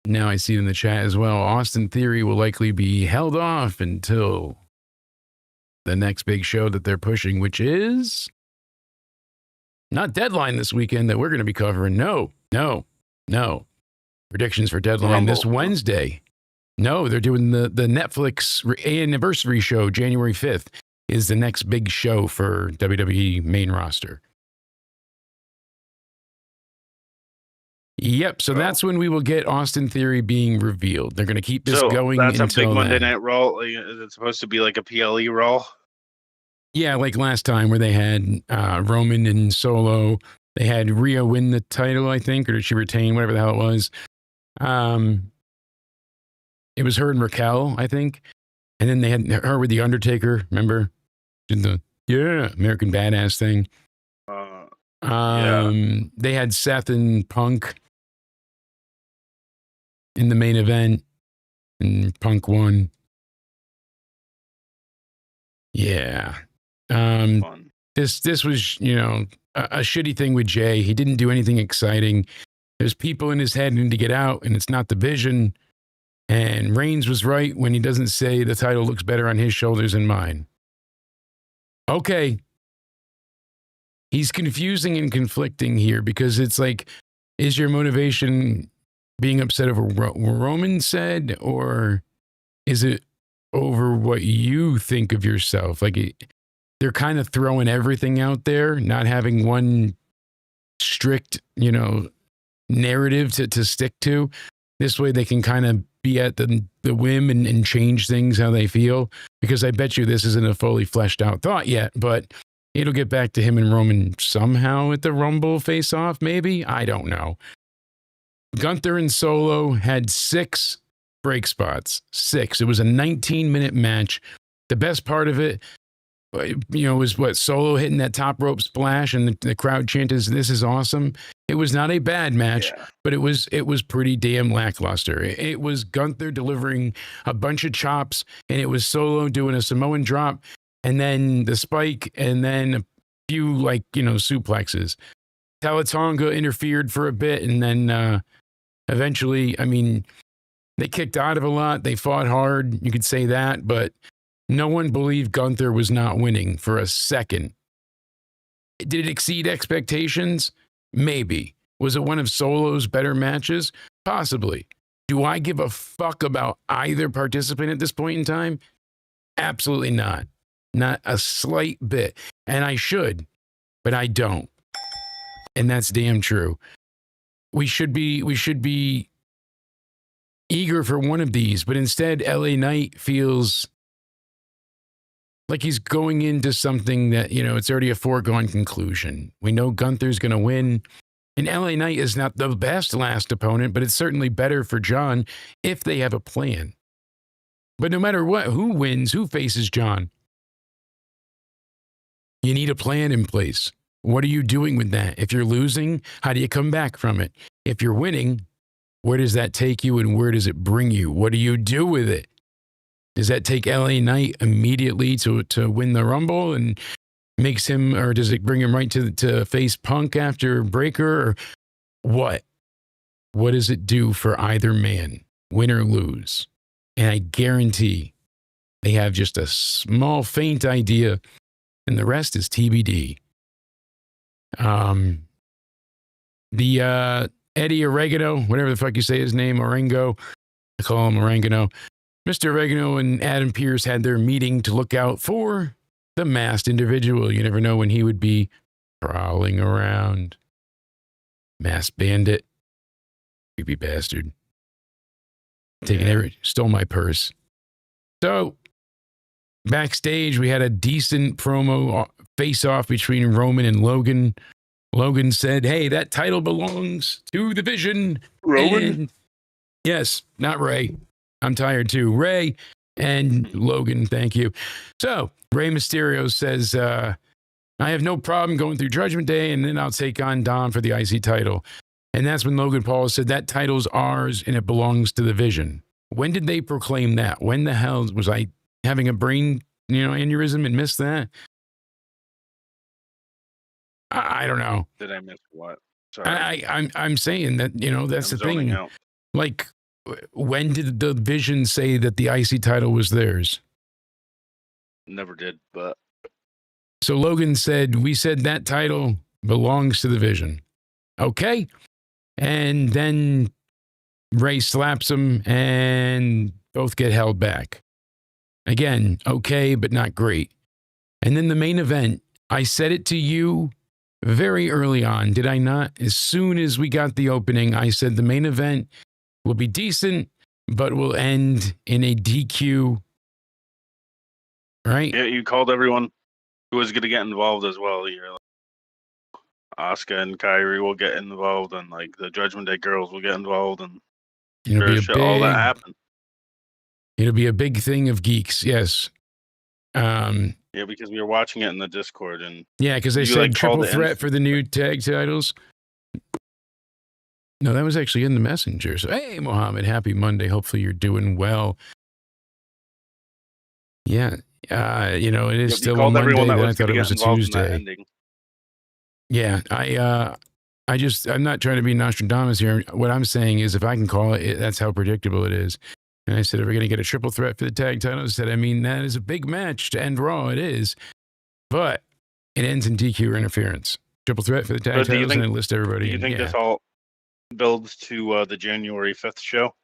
now I see it in the chat as well. Austin Theory will likely be held off until the next big show that they're pushing, which is not Deadline this weekend that we're going to be covering. No. Predictions for Deadline this Wednesday. No, they're doing the Netflix anniversary show. January 5th is the next big show for WWE main roster. Yep. So that's when we will get Austin Theory being revealed. They're going to keep this going that's until a big Monday then. Night Raw. Like, is it supposed to be like a PLE Raw? Yeah, like last time where they had Roman and Solo. They had Rhea win the title, I think, or did she retain? Whatever the hell it was. It was her and Raquel, I think. And then they had her with The Undertaker, remember? Did the American Badass thing. They had Seth and Punk in the main event, and Punk won. Yeah. This was, a shitty thing with Jay. He didn't do anything exciting. There's people in his head who need to get out, and it's not the Vision. And Reigns was right when he doesn't say the title looks better on his shoulders than mine. Okay. He's confusing and conflicting here because it's like, is your motivation being upset over what Roman said, or is it over what you think of yourself? Like, they're kind of throwing everything out there, not having one strict, narrative to stick to. This way they can kind of be at the whim and change things how they feel, because I bet you this isn't a fully fleshed out thought yet, but it'll get back to him and Roman somehow at the Rumble face-off, maybe? I don't know. Gunther and Solo had 6 break spots. 6. It was a 19-minute match. The best part of it, was what? Solo hitting that top rope splash and the crowd chanted, "This is awesome." It was not a bad match, but it was pretty damn lackluster. It was Gunther delivering a bunch of chops, and it was Solo doing a Samoan drop, and then the spike, and then a few suplexes. Talatonga interfered for a bit, and then eventually, they kicked out of a lot. They fought hard. You could say that, but no one believed Gunther was not winning for a second. Did it exceed expectations? Maybe. Was it one of Solo's better matches? Possibly. Do I give a fuck about either participant at this point in time? Absolutely not. Not a slight bit. And I should, but I don't. And that's damn true. We should be eager for one of these, but instead LA Knight feels like he's going into something that, it's already a foregone conclusion. We know Gunther's going to win. And LA Knight is not the best last opponent, but it's certainly better for John if they have a plan. But no matter what, who wins, who faces John? You need a plan in place. What are you doing with that? If you're losing, how do you come back from it? If you're winning, where does that take you and where does it bring you? What do you do with it? Does that take LA Knight immediately to win the Rumble and makes him, or does it bring him right to face Punk after Breaker, or what? What does it do for either man, win or lose? And I guarantee they have just a small, faint idea, and the rest is TBD. Eddie Oregano, whatever the fuck you say his name, Orengo, I call him Orengano. Mr. Oregano and Adam Pearce had their meeting to look out for the masked individual. You never know when he would be prowling around. Masked bandit. Creepy bastard. Stole my purse. So, backstage, we had a decent promo face-off between Roman and Logan. Logan said, "Hey, that title belongs to the Vision." Roman? Yes, not Ray. I'm tired too. Ray and Logan, thank you. So, Rey Mysterio says, I have no problem going through Judgment Day, and then I'll take on Dom for the IC title. And that's when Logan Paul said, that title's ours, and it belongs to the Vision. When did they proclaim that? When the hell was I having a brain, aneurysm and missed that? I don't know. Did I miss what? Sorry. I'm saying that, that's the thing. Out. Like, when did the Vision say that the IC title was theirs? Never did, but. So Logan said, we said that title belongs to the Vision. Okay. And then Ray slaps him, and both get held back. Again, okay, but not great. And then the main event, I said it to you very early on, did I not? As soon as we got the opening, I said the main event will be decent, but will end in a DQ. Right? Yeah, you called everyone who was going to get involved as well. You're like, Asuka and Kyrie will get involved, and like the Judgment Day girls will get involved, and all that happened. It'll be a big thing of geeks, yes. Yeah, because we were watching it in the Discord, and yeah, because they said triple threat for the new tag titles. No, that was actually in the messenger. So, hey, Mohammed, happy Monday. Hopefully you're doing well. Yeah, it is still a Monday. Then I thought it was a Tuesday. Yeah, I'm not trying to be Nostradamus here. What I'm saying is, if I can call it, that's how predictable it is. And I said, are we going to get a triple threat for the tag titles? I said, that is a big match to end Raw. It is. But it ends in DQ or interference. Triple threat for the tag titles, and I list everybody. Do you think this all builds to the January 5th show?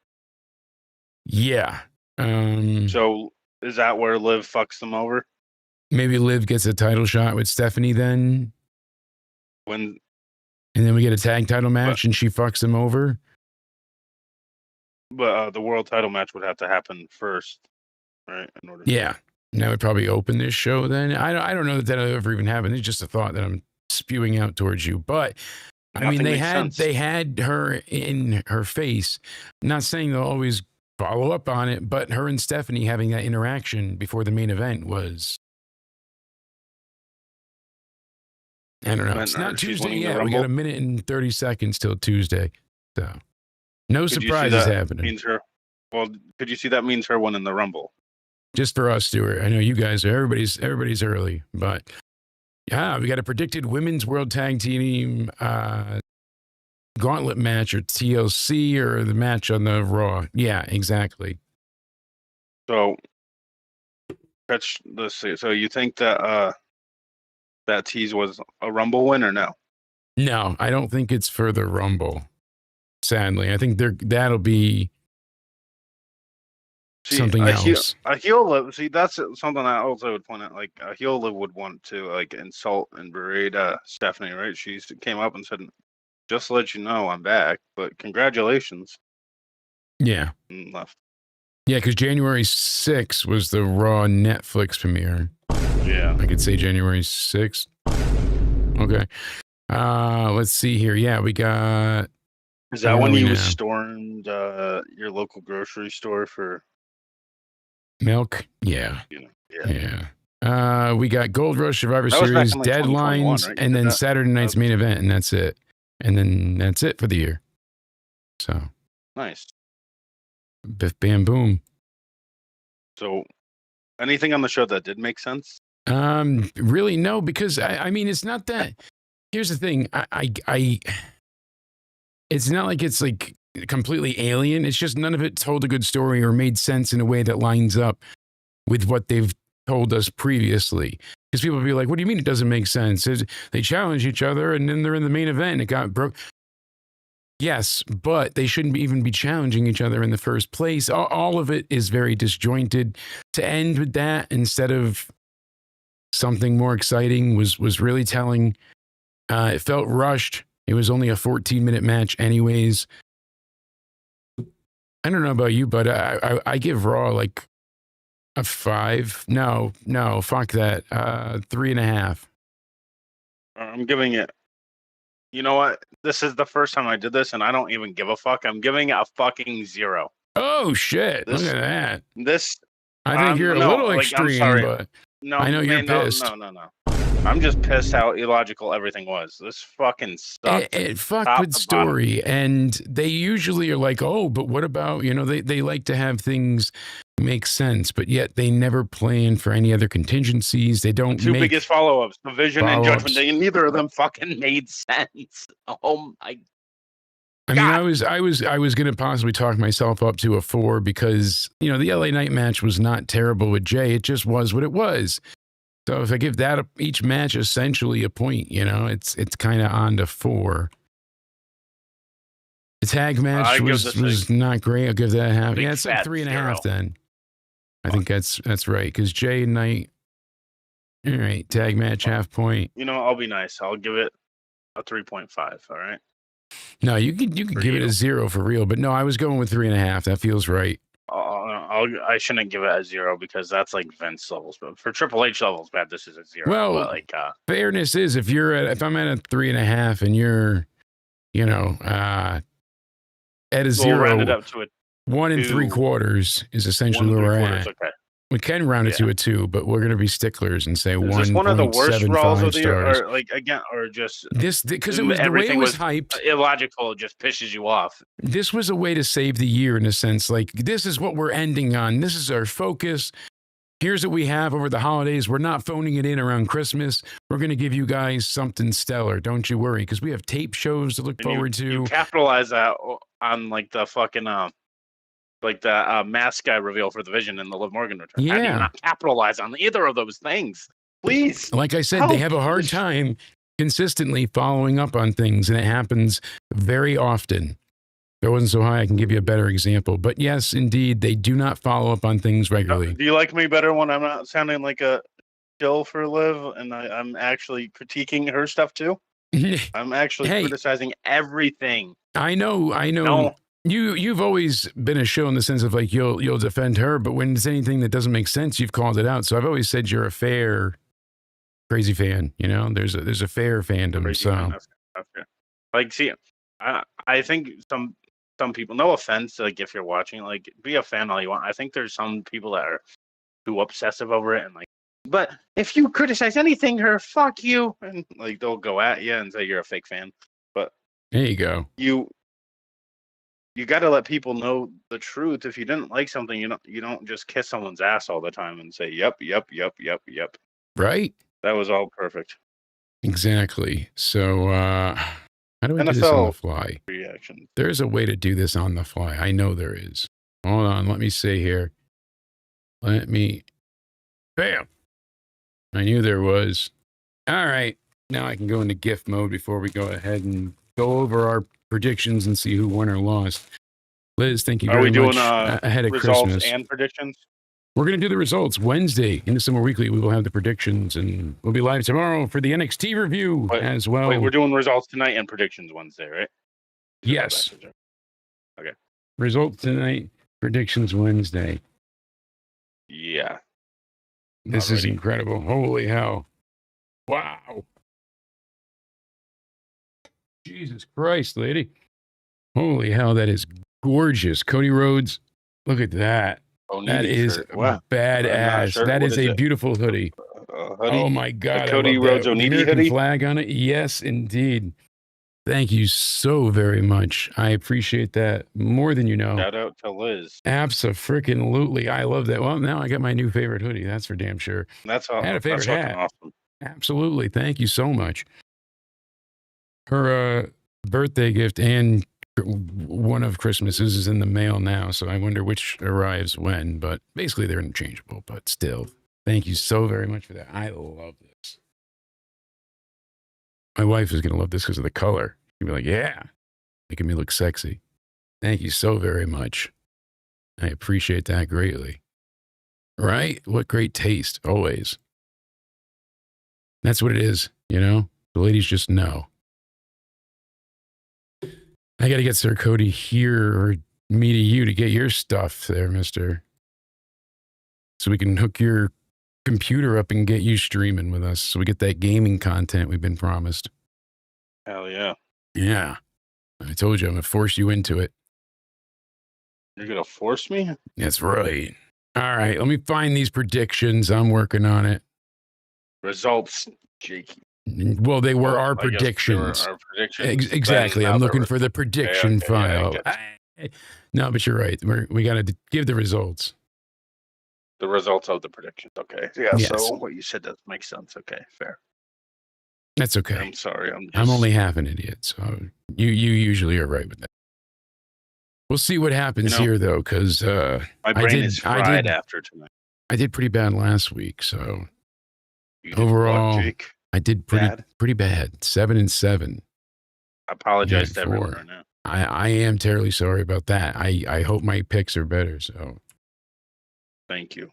Yeah. So is that where Liv fucks them over? Maybe Liv gets a title shot with Stephanie then. And then we get a tag title match and she fucks them over. But the world title match would have to happen first, right? Yeah. And that would probably open this show then. I don't know that that'll ever even happen. It's just a thought that I'm spewing out towards you. But they had her in her face. I'm not saying they'll always follow up on it, but her and Stephanie having that interaction before the main event was, I don't know. It's not Tuesday yet. We got a minute and 30 seconds till Tuesday. So no surprises happening. Could you see that means her winning the Rumble? Just for us, Stuart. I know you guys are, everybody's early, but yeah, we got a predicted women's world tag team gauntlet match, or TLC, or the match on the Raw. Yeah, exactly. So let's see. So you think that that tease was a Rumble win or no? No, I don't think it's for the Rumble. Sadly, I think that'll be something else. A heel Liv. See, that's something I also would point out. Like a heel Liv would want to like insult and berate Stephanie, right? She came up and said, "Just to let you know, I'm back, but congratulations." Yeah. And left. Yeah, because January 6th was the Raw Netflix premiere. Yeah. I could say January 6th. Okay. Let's see here. Yeah, we got. Is that when you stormed your local grocery store for milk? Yeah. Yeah. We got Gold Rush Survivor Series deadlines, right? And then Saturday night's main event, and that's it. And then that's it for the year. So nice. Biff bam boom. So anything on the show that did make sense? Really no, because I mean it's not that. Here's the thing. I it's not like it's like completely alien. It's just none of it told a good story or made sense in a way that lines up with what they've told us previously. Because people will be like, what do you mean it doesn't make sense? They challenge each other and then they're in the main event and it got broke. Yes, but they shouldn't even be challenging each other in the first place. All of it is very disjointed. To end with that instead of something more exciting was really telling. It felt rushed. It was only a 14-minute match anyways. I don't know about you, but I give Raw like a 5. No, fuck that. 3.5. I'm giving it. You know what? This is the first time I did this, and I don't even give a fuck. I'm giving it a fucking 0. Oh shit! Look at that. I think you're a little extreme, but no, I know you're pissed. No. I'm just pissed how illogical everything was. This fucking sucked. It fucked with story, and they usually are like, oh, but what about, they like to have things make sense, but yet they never plan for any other contingencies. They don't Two biggest follow-ups, Division and Judgment Day, and neither of them fucking made sense. Oh my I mean, I was going to possibly talk myself up to a 4 because, the LA Knight match was not terrible with Jay. It just was what it was. So if I give that each match essentially a point, it's kind of on to 4. The tag match I give was this was not great. I'll give that a half. big Yeah, it's like fat 3.5 0. then. I think that's right because Jay and Knight. All right, tag match, half point. You know, I'll be nice. I'll give it a 3.5. All right. No, you could give it a 0 for real, but no, I was going with 3.5. That feels right. I shouldn't give it a 0 because that's like Vince levels. But for Triple H levels, bad. This is a 0. Well, but like, fairness is if I'm at a 3.5 and you're, at a we'll 0, round it up to a 1 2, 3/4 is essentially 1 where we're 3/4. at. Okay. We can round it to a 2, but we're going to be sticklers and say Is this one of the worst Raws of the year, stars. or like again, or just This because it was the way everything it was was hyped. illogical? It just pisses you off. This was a way to save the year in a sense. Like this is what we're ending on. This is our focus. Here's what we have over the holidays. We're not phoning it in around Christmas. We're going to give you guys something stellar. Don't you worry, because we have tape shows to look And forward you to. capitalize that on like the fucking like the mask guy reveal for the Vision and the Liv Morgan return. How do you Yeah. not capitalize on either of those things? Please. Like I said, Help. they have a hard time consistently following up on things, and it happens very often. If it wasn't so high, I can give you a better example. But yes, indeed, they do not follow up on things regularly. Do you like me better when I'm not sounding like a shill for Liv and I'm actually critiquing her stuff too? I'm actually criticizing everything. I know. No. You've always been a show in the sense of like you'll defend her, but when it's anything that doesn't make sense, you've called it out. So I've always said you're a fair, crazy fan. There's a fair fandom. Crazy So fan, that's fair. Like, see, I think some people, no offense, like if you're watching, like be a fan all you want. I think there's some people that are too obsessive over it and like, but if you criticize anything, her, fuck you, and like they'll go at you and say you're a fake fan. But there you go. You got to let people know the truth. If you didn't like something, you don't just kiss someone's ass all the time and say, yep. Right? That was all perfect. Exactly. So how do I do this on the fly? Reaction. There's a way to do this on the fly. I know there is. Hold on. Let me see here. Bam. I knew there was. All right. Now I can go into GIF mode before we go ahead and go over our predictions and see who won or lost. Liz, thank you very much. Are we doing ahead of results Christmas and predictions? We're going to do the results Wednesday. In the Summer Weekly, we will have the predictions, and we'll be live tomorrow for the NXT review as well. Wait, we're doing results tonight and predictions Wednesday, right? Yes. Okay. Results tonight, predictions Wednesday. Yeah. This is incredible. Holy hell. Wow. Jesus Christ, lady. Holy hell, that is gorgeous. Cody Rhodes, look at that. That is badass. That is a beautiful hoodie. Oh my God. Cody Rhodes Onidi hoodie flag on it. Yes, indeed. Thank you so very much. I appreciate that more than you know. Shout out to Liz. Abso-freaking-lutely. I love that. Well, now I got my new favorite hoodie. That's for damn sure. That's all. I had a favorite hat. Awesome. Absolutely. Thank you so much. Her birthday gift and one of Christmas's is in the mail now, so I wonder which arrives when, but basically they're interchangeable, but still. Thank you so very much for that. I love this. My wife is going to love this because of the color. She'll be like, yeah, making me look sexy. Thank you so very much. I appreciate that greatly. Right? What great taste, always. That's what it is, The ladies just know. I got to get Sir Cody here or me to you to get your stuff there, mister. So we can hook your computer up and get you streaming with us so we get that gaming content we've been promised. Hell yeah. Yeah. I told you I'm going to force you into it. You're going to force me? That's right. All right. Let me find these predictions. I'm working on it. Results, Jake. Well, they were our predictions. Our predictions. Exactly. I'm looking for the prediction file. No, but you're right. We got to give the results. The results of the predictions. Okay. Yeah. Yes. So what you said does make sense. Okay. Fair. That's okay. I'm sorry. I'm only half an idiot. So you usually are right with that. We'll see what happens here, though, because my brain is fried after tonight. I did pretty bad last week. So You did overall, what, Jake? I did pretty bad. 7-7. I apologize to everyone right now. I am terribly sorry about that. I hope my picks are better. So Thank you.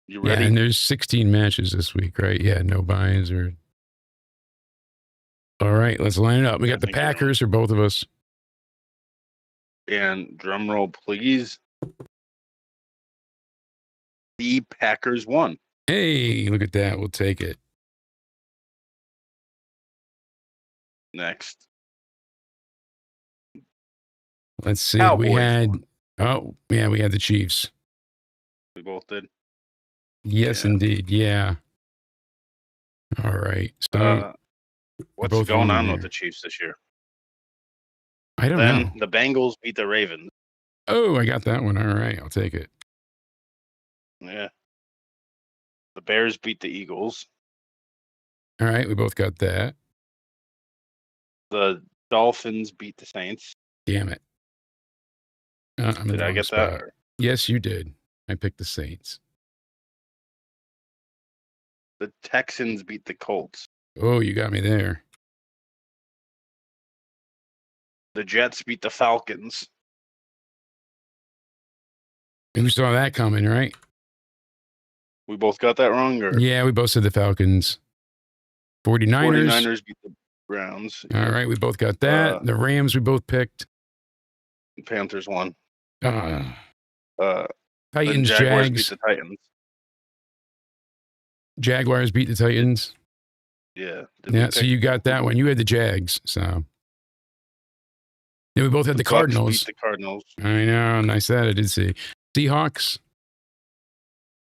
You yeah, ready? and there's 16 matches this week, right? Yeah, no buys or. All right, let's line it up. We I got the think you're on. Packers for both of us. And drum roll, please. The Packers won. Hey, look at that. We'll take it. Next. Let's see. We Cowboys had. won. Oh, yeah, we had the Chiefs. We both did. Yes, Yeah. indeed. Yeah. All right. So What's both going won on there. with the Chiefs this year? I don't Then know. the Bengals beat the Ravens. Oh, I got that one. All right, I'll take it. Yeah. The Bears beat the Eagles. All right, we both got that. The Dolphins beat the Saints. Damn it. I'm in Did the I wrong get spot. that? Yes, you did. I picked the Saints. The Texans beat the Colts. Oh, you got me there. The Jets beat the Falcons. Who saw that coming, right? We both got that wrong, or Yeah, we both said the Falcons. 49ers. 49ers beat the Browns. All right, we both got that. The Rams, we both picked. Panthers won. Uh, The Titans, Jaguars beat Jags. the Titans. Jaguars beat the Titans. Yeah. Yeah, so you got that one. You had the Jags, so. Yeah, we both had the Cardinals. Beat the Cardinals. I know. Nice that. I did see. Seahawks.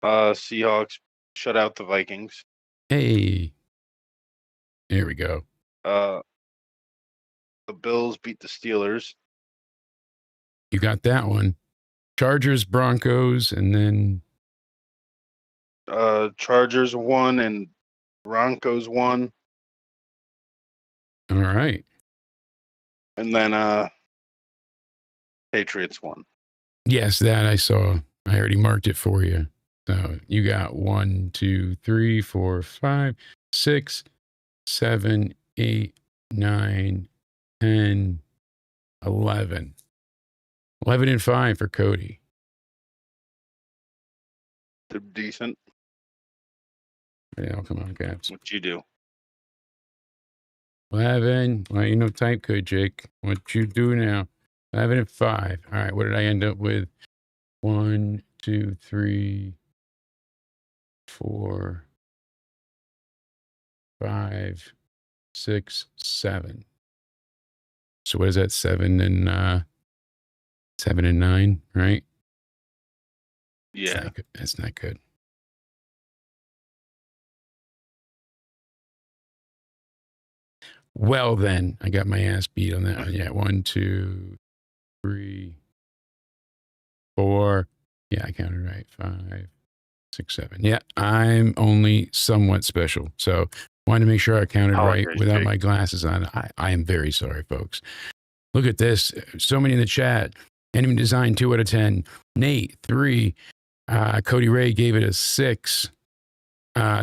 Seahawks shut out the Vikings. Hey. Here we go. The Bills beat the Steelers. You got that one. Chargers, Broncos, and then. Chargers won and Broncos won. All right. And then Patriots won. Yes, that I saw. I already marked it for you. So you got 1, 2, 3, 4, 5, 6, 7, 8, 9, 10, 11. 11 and 5 for Cody. They're decent. Yeah, come on, Caps. What you do? 11. Well, you know, type code, Jake. What you do now? 11 and 5. All right. What did I end up with? 1, 2, 3, 4, 5, 6, 7. So what is that? 7 and 9, right? Yeah. That's not good. Well, then I got my ass beat on that one. Yeah, 1, 2, 3, 4. Yeah, I counted right. 5, 6, 7. Yeah, I'm only somewhat special. So wanted to make sure I counted right without Jake. my glasses on. I am very sorry, folks. Look at this. So many in the chat. Enemy Design 2 out of 10. Nate 3. Cody Ray gave it a 6.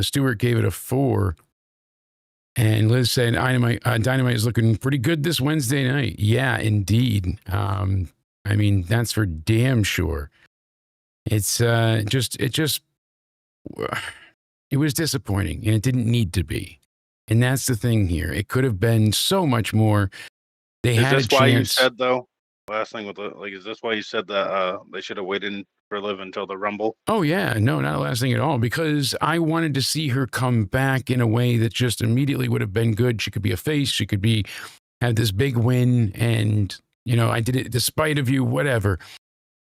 Stuart gave it a 4. And Liz said, Dynamite is looking pretty good this Wednesday night. Yeah, indeed. I mean, that's for damn sure. It was disappointing, and it didn't need to be. And that's the thing here. It could have been so much more. They Is had this a why you chance. said though? Last thing with the is this why you said that they should have waited for Liv until the Rumble? Oh, yeah. No, not the last thing at all, because I wanted to see her come back in a way that just immediately would have been good. She could be a face. She could have this big win. And, you know, I did it despite of you, whatever.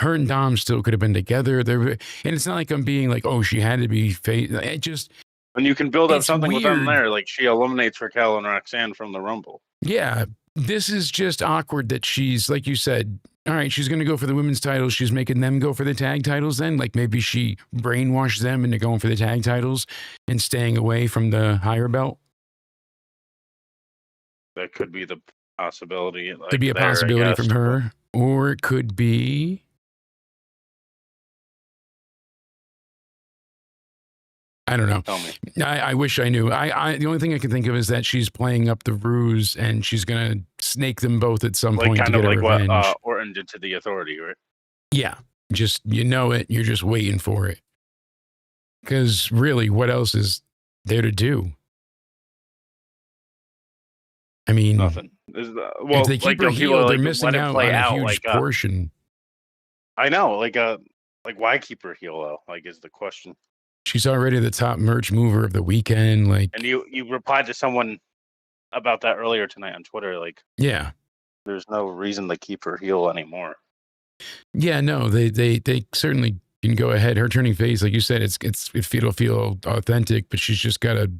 Her and Dom still could have been together. And it's not like I'm being like, oh, she had to be face. It just. And you can build up It's something with them weird. there. Like she eliminates Raquel and Roxanne from the Rumble. Yeah. This is just awkward that she's, like you said, all right, she's going to go for the women's titles. She's making them go for the tag titles then. Like maybe she brainwashed them into going for the tag titles and staying away from the higher belt. That could be the possibility. Like Could be a there, I possibility guess, from her. Or it could be. I don't know. Tell me. I wish I knew. The only thing I can think of is that she's playing up the ruse and she's gonna snake them both at some Like point to kind get of her like revenge. what Orton did to the Authority, right? Yeah, just you know it. You're just waiting for it. Because really, what else is there to do? I mean, Nothing. if they keep her people healed, they're like, missing let it out play on a out, huge like, portion. I know, like why keep her heel though? Like, is the question. She's already the top merch mover of the weekend. Like, And you replied to someone about that earlier tonight on Twitter. Like, yeah, there's no reason to keep her heel anymore. yeah, no, they certainly can go ahead. Her turning face, like you said, it'll feel authentic, but she's just got to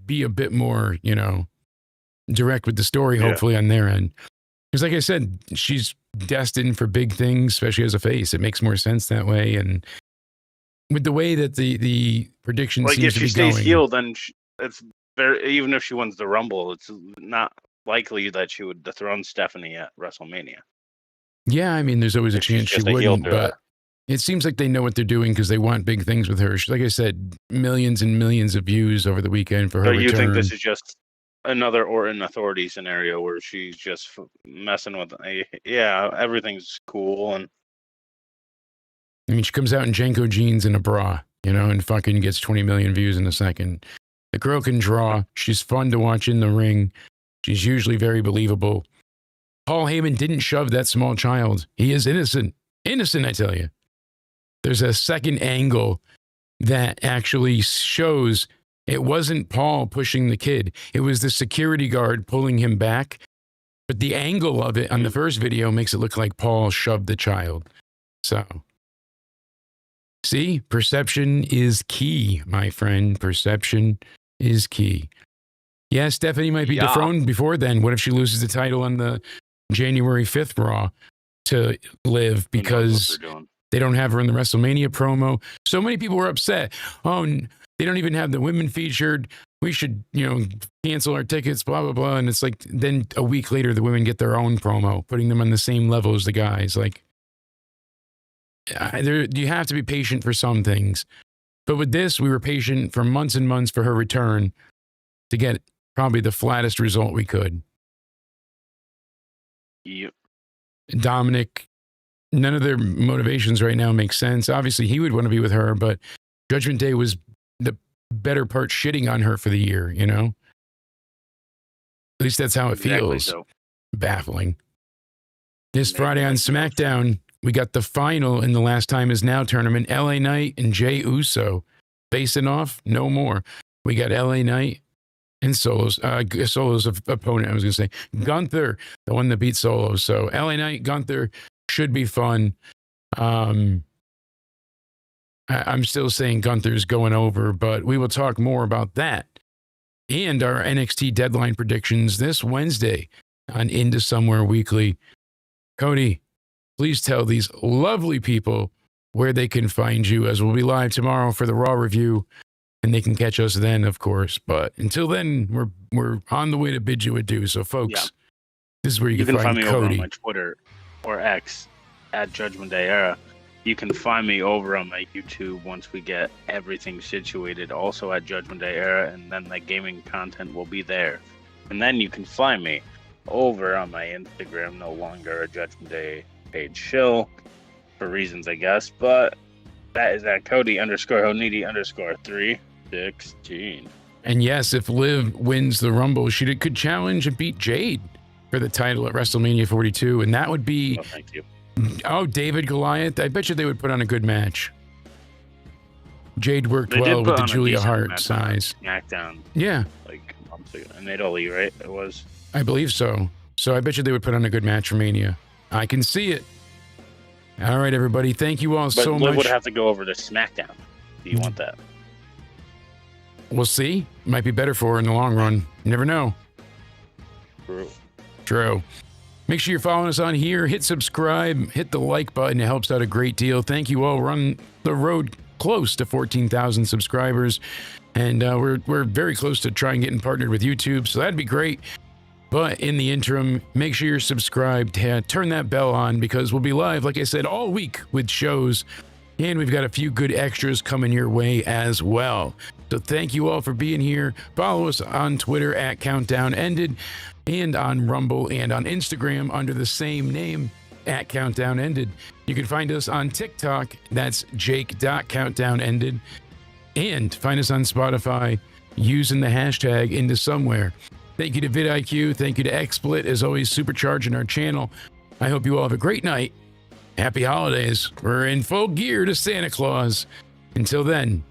be a bit more, direct with the story. Yeah. Hopefully on their end, because like I said, she's destined for big things, especially as a face. It makes more sense that way, and with the way that the prediction Like, seems if to she be stays going, healed, then it's very, even if she wins the Rumble, it's not likely that she would dethrone Stephanie at WrestleMania. yeah, I mean, there's always a If she's chance she just a heel wouldn't, to but her. it seems like they know what they're doing because they want big things with her. Like I said, millions and millions of views over the weekend for her So return. you think this is just another Orton Authority scenario where she's just messing with? Yeah, everything's cool, and I mean, she comes out in Janko jeans and a bra, and fucking gets 20 million views in a second. The girl can draw. She's fun to watch in the ring. She's usually very believable. Paul Heyman didn't shove that small child. He is innocent. Innocent, I tell you. There's a second angle that actually shows it wasn't Paul pushing the kid. It was the security guard pulling him back. But the angle of it on the first video makes it look like Paul shoved the child. So, see, perception is key, my friend. Perception is key. Yeah, Stephanie might be dethroned before then. What if she loses the title on the January 5th Raw to Liv because they don't have her in the WrestleMania promo? So many people were upset. Oh, they don't even have the women featured. We should, cancel our tickets, blah, blah, blah. And it's like, then a week later, the women get their own promo, putting them on the same level as the guys. Like, you have to be patient for some things. But with this, we were patient for months and months for her return to get probably the flattest result we could. Yep. Dominic, none of their motivations right now make sense. Obviously, he would want to be with her, but Judgment Day was the better part shitting on her for the year, At least that's how it feels. So. Baffling. This Friday on SmackDown, we got the final in the Last Time Is Now tournament. LA Knight and Jey Uso facing off. No more. We got LA Knight and Solo's opponent, I was going to say. Gunther, the one that beat Solo. So LA Knight, Gunther should be fun. I'm still saying Gunther's going over, but we will talk more about that and our NXT deadline predictions this Wednesday on Into Somewhere Weekly. Cody, please tell these lovely people where they can find you, as we'll be live tomorrow for the Raw review, and they can catch us then, of course. But until then, we're on the way to bid you adieu. So, folks, this is where you can find me Cody. over on my Twitter or X at Judgment Day Era. You can find me over on my YouTube once we get everything situated, also at Judgment Day Era, and then the gaming content will be there. And then you can find me over on my Instagram, no longer a Judgment Day page shill, for reasons, I guess, but that is at Cody_Honidi_316. And yes, if Liv wins the Rumble, she could challenge and beat Jade for the title at WrestleMania 42, and that would be... Oh, thank you. Oh, David Goliath. I bet you they would put on a good match. Jade worked well with the Julia Hart size. SmackDown. Yeah. Like months ago. And Italy, right? It was. I believe so. So I bet you they would put on a good match for Mania. I can see it. All right, everybody. Thank you all so Liv much. would have to go over to SmackDown. Do you want that? We'll see. Might be better for her in the long run. You never know. True. Make sure you're following us on here. Hit subscribe. Hit the like button. It helps out a great deal. Thank you all. We're on the road close to 14,000 subscribers. And we're very close to trying getting partnered with YouTube. So that'd be great. But in the interim, make sure you're subscribed. Turn that bell on because we'll be live, like I said, all week with shows. And we've got a few good extras coming your way as well. So thank you all for being here. Follow us on Twitter at Countdown Ended and on Rumble and on Instagram under the same name at Countdown Ended. You can find us on TikTok. That's Jake.CountdownEnded. And find us on Spotify using the hashtag Into Somewhere. Thank you to vidIQ. Thank you to XSplit, as always, supercharging our channel. I hope you all have a great night. Happy holidays. We're in full gear to Santa Claus. Until then,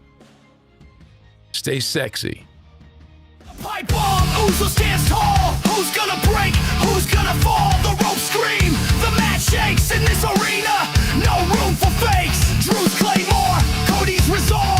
stay sexy. Pipe bomb, Uzo stands tall. Who's gonna break? Who's gonna fall? The ropes scream, the mat shakes in this arena. No room for fakes. Drew's Claymore, Cody's Resolve.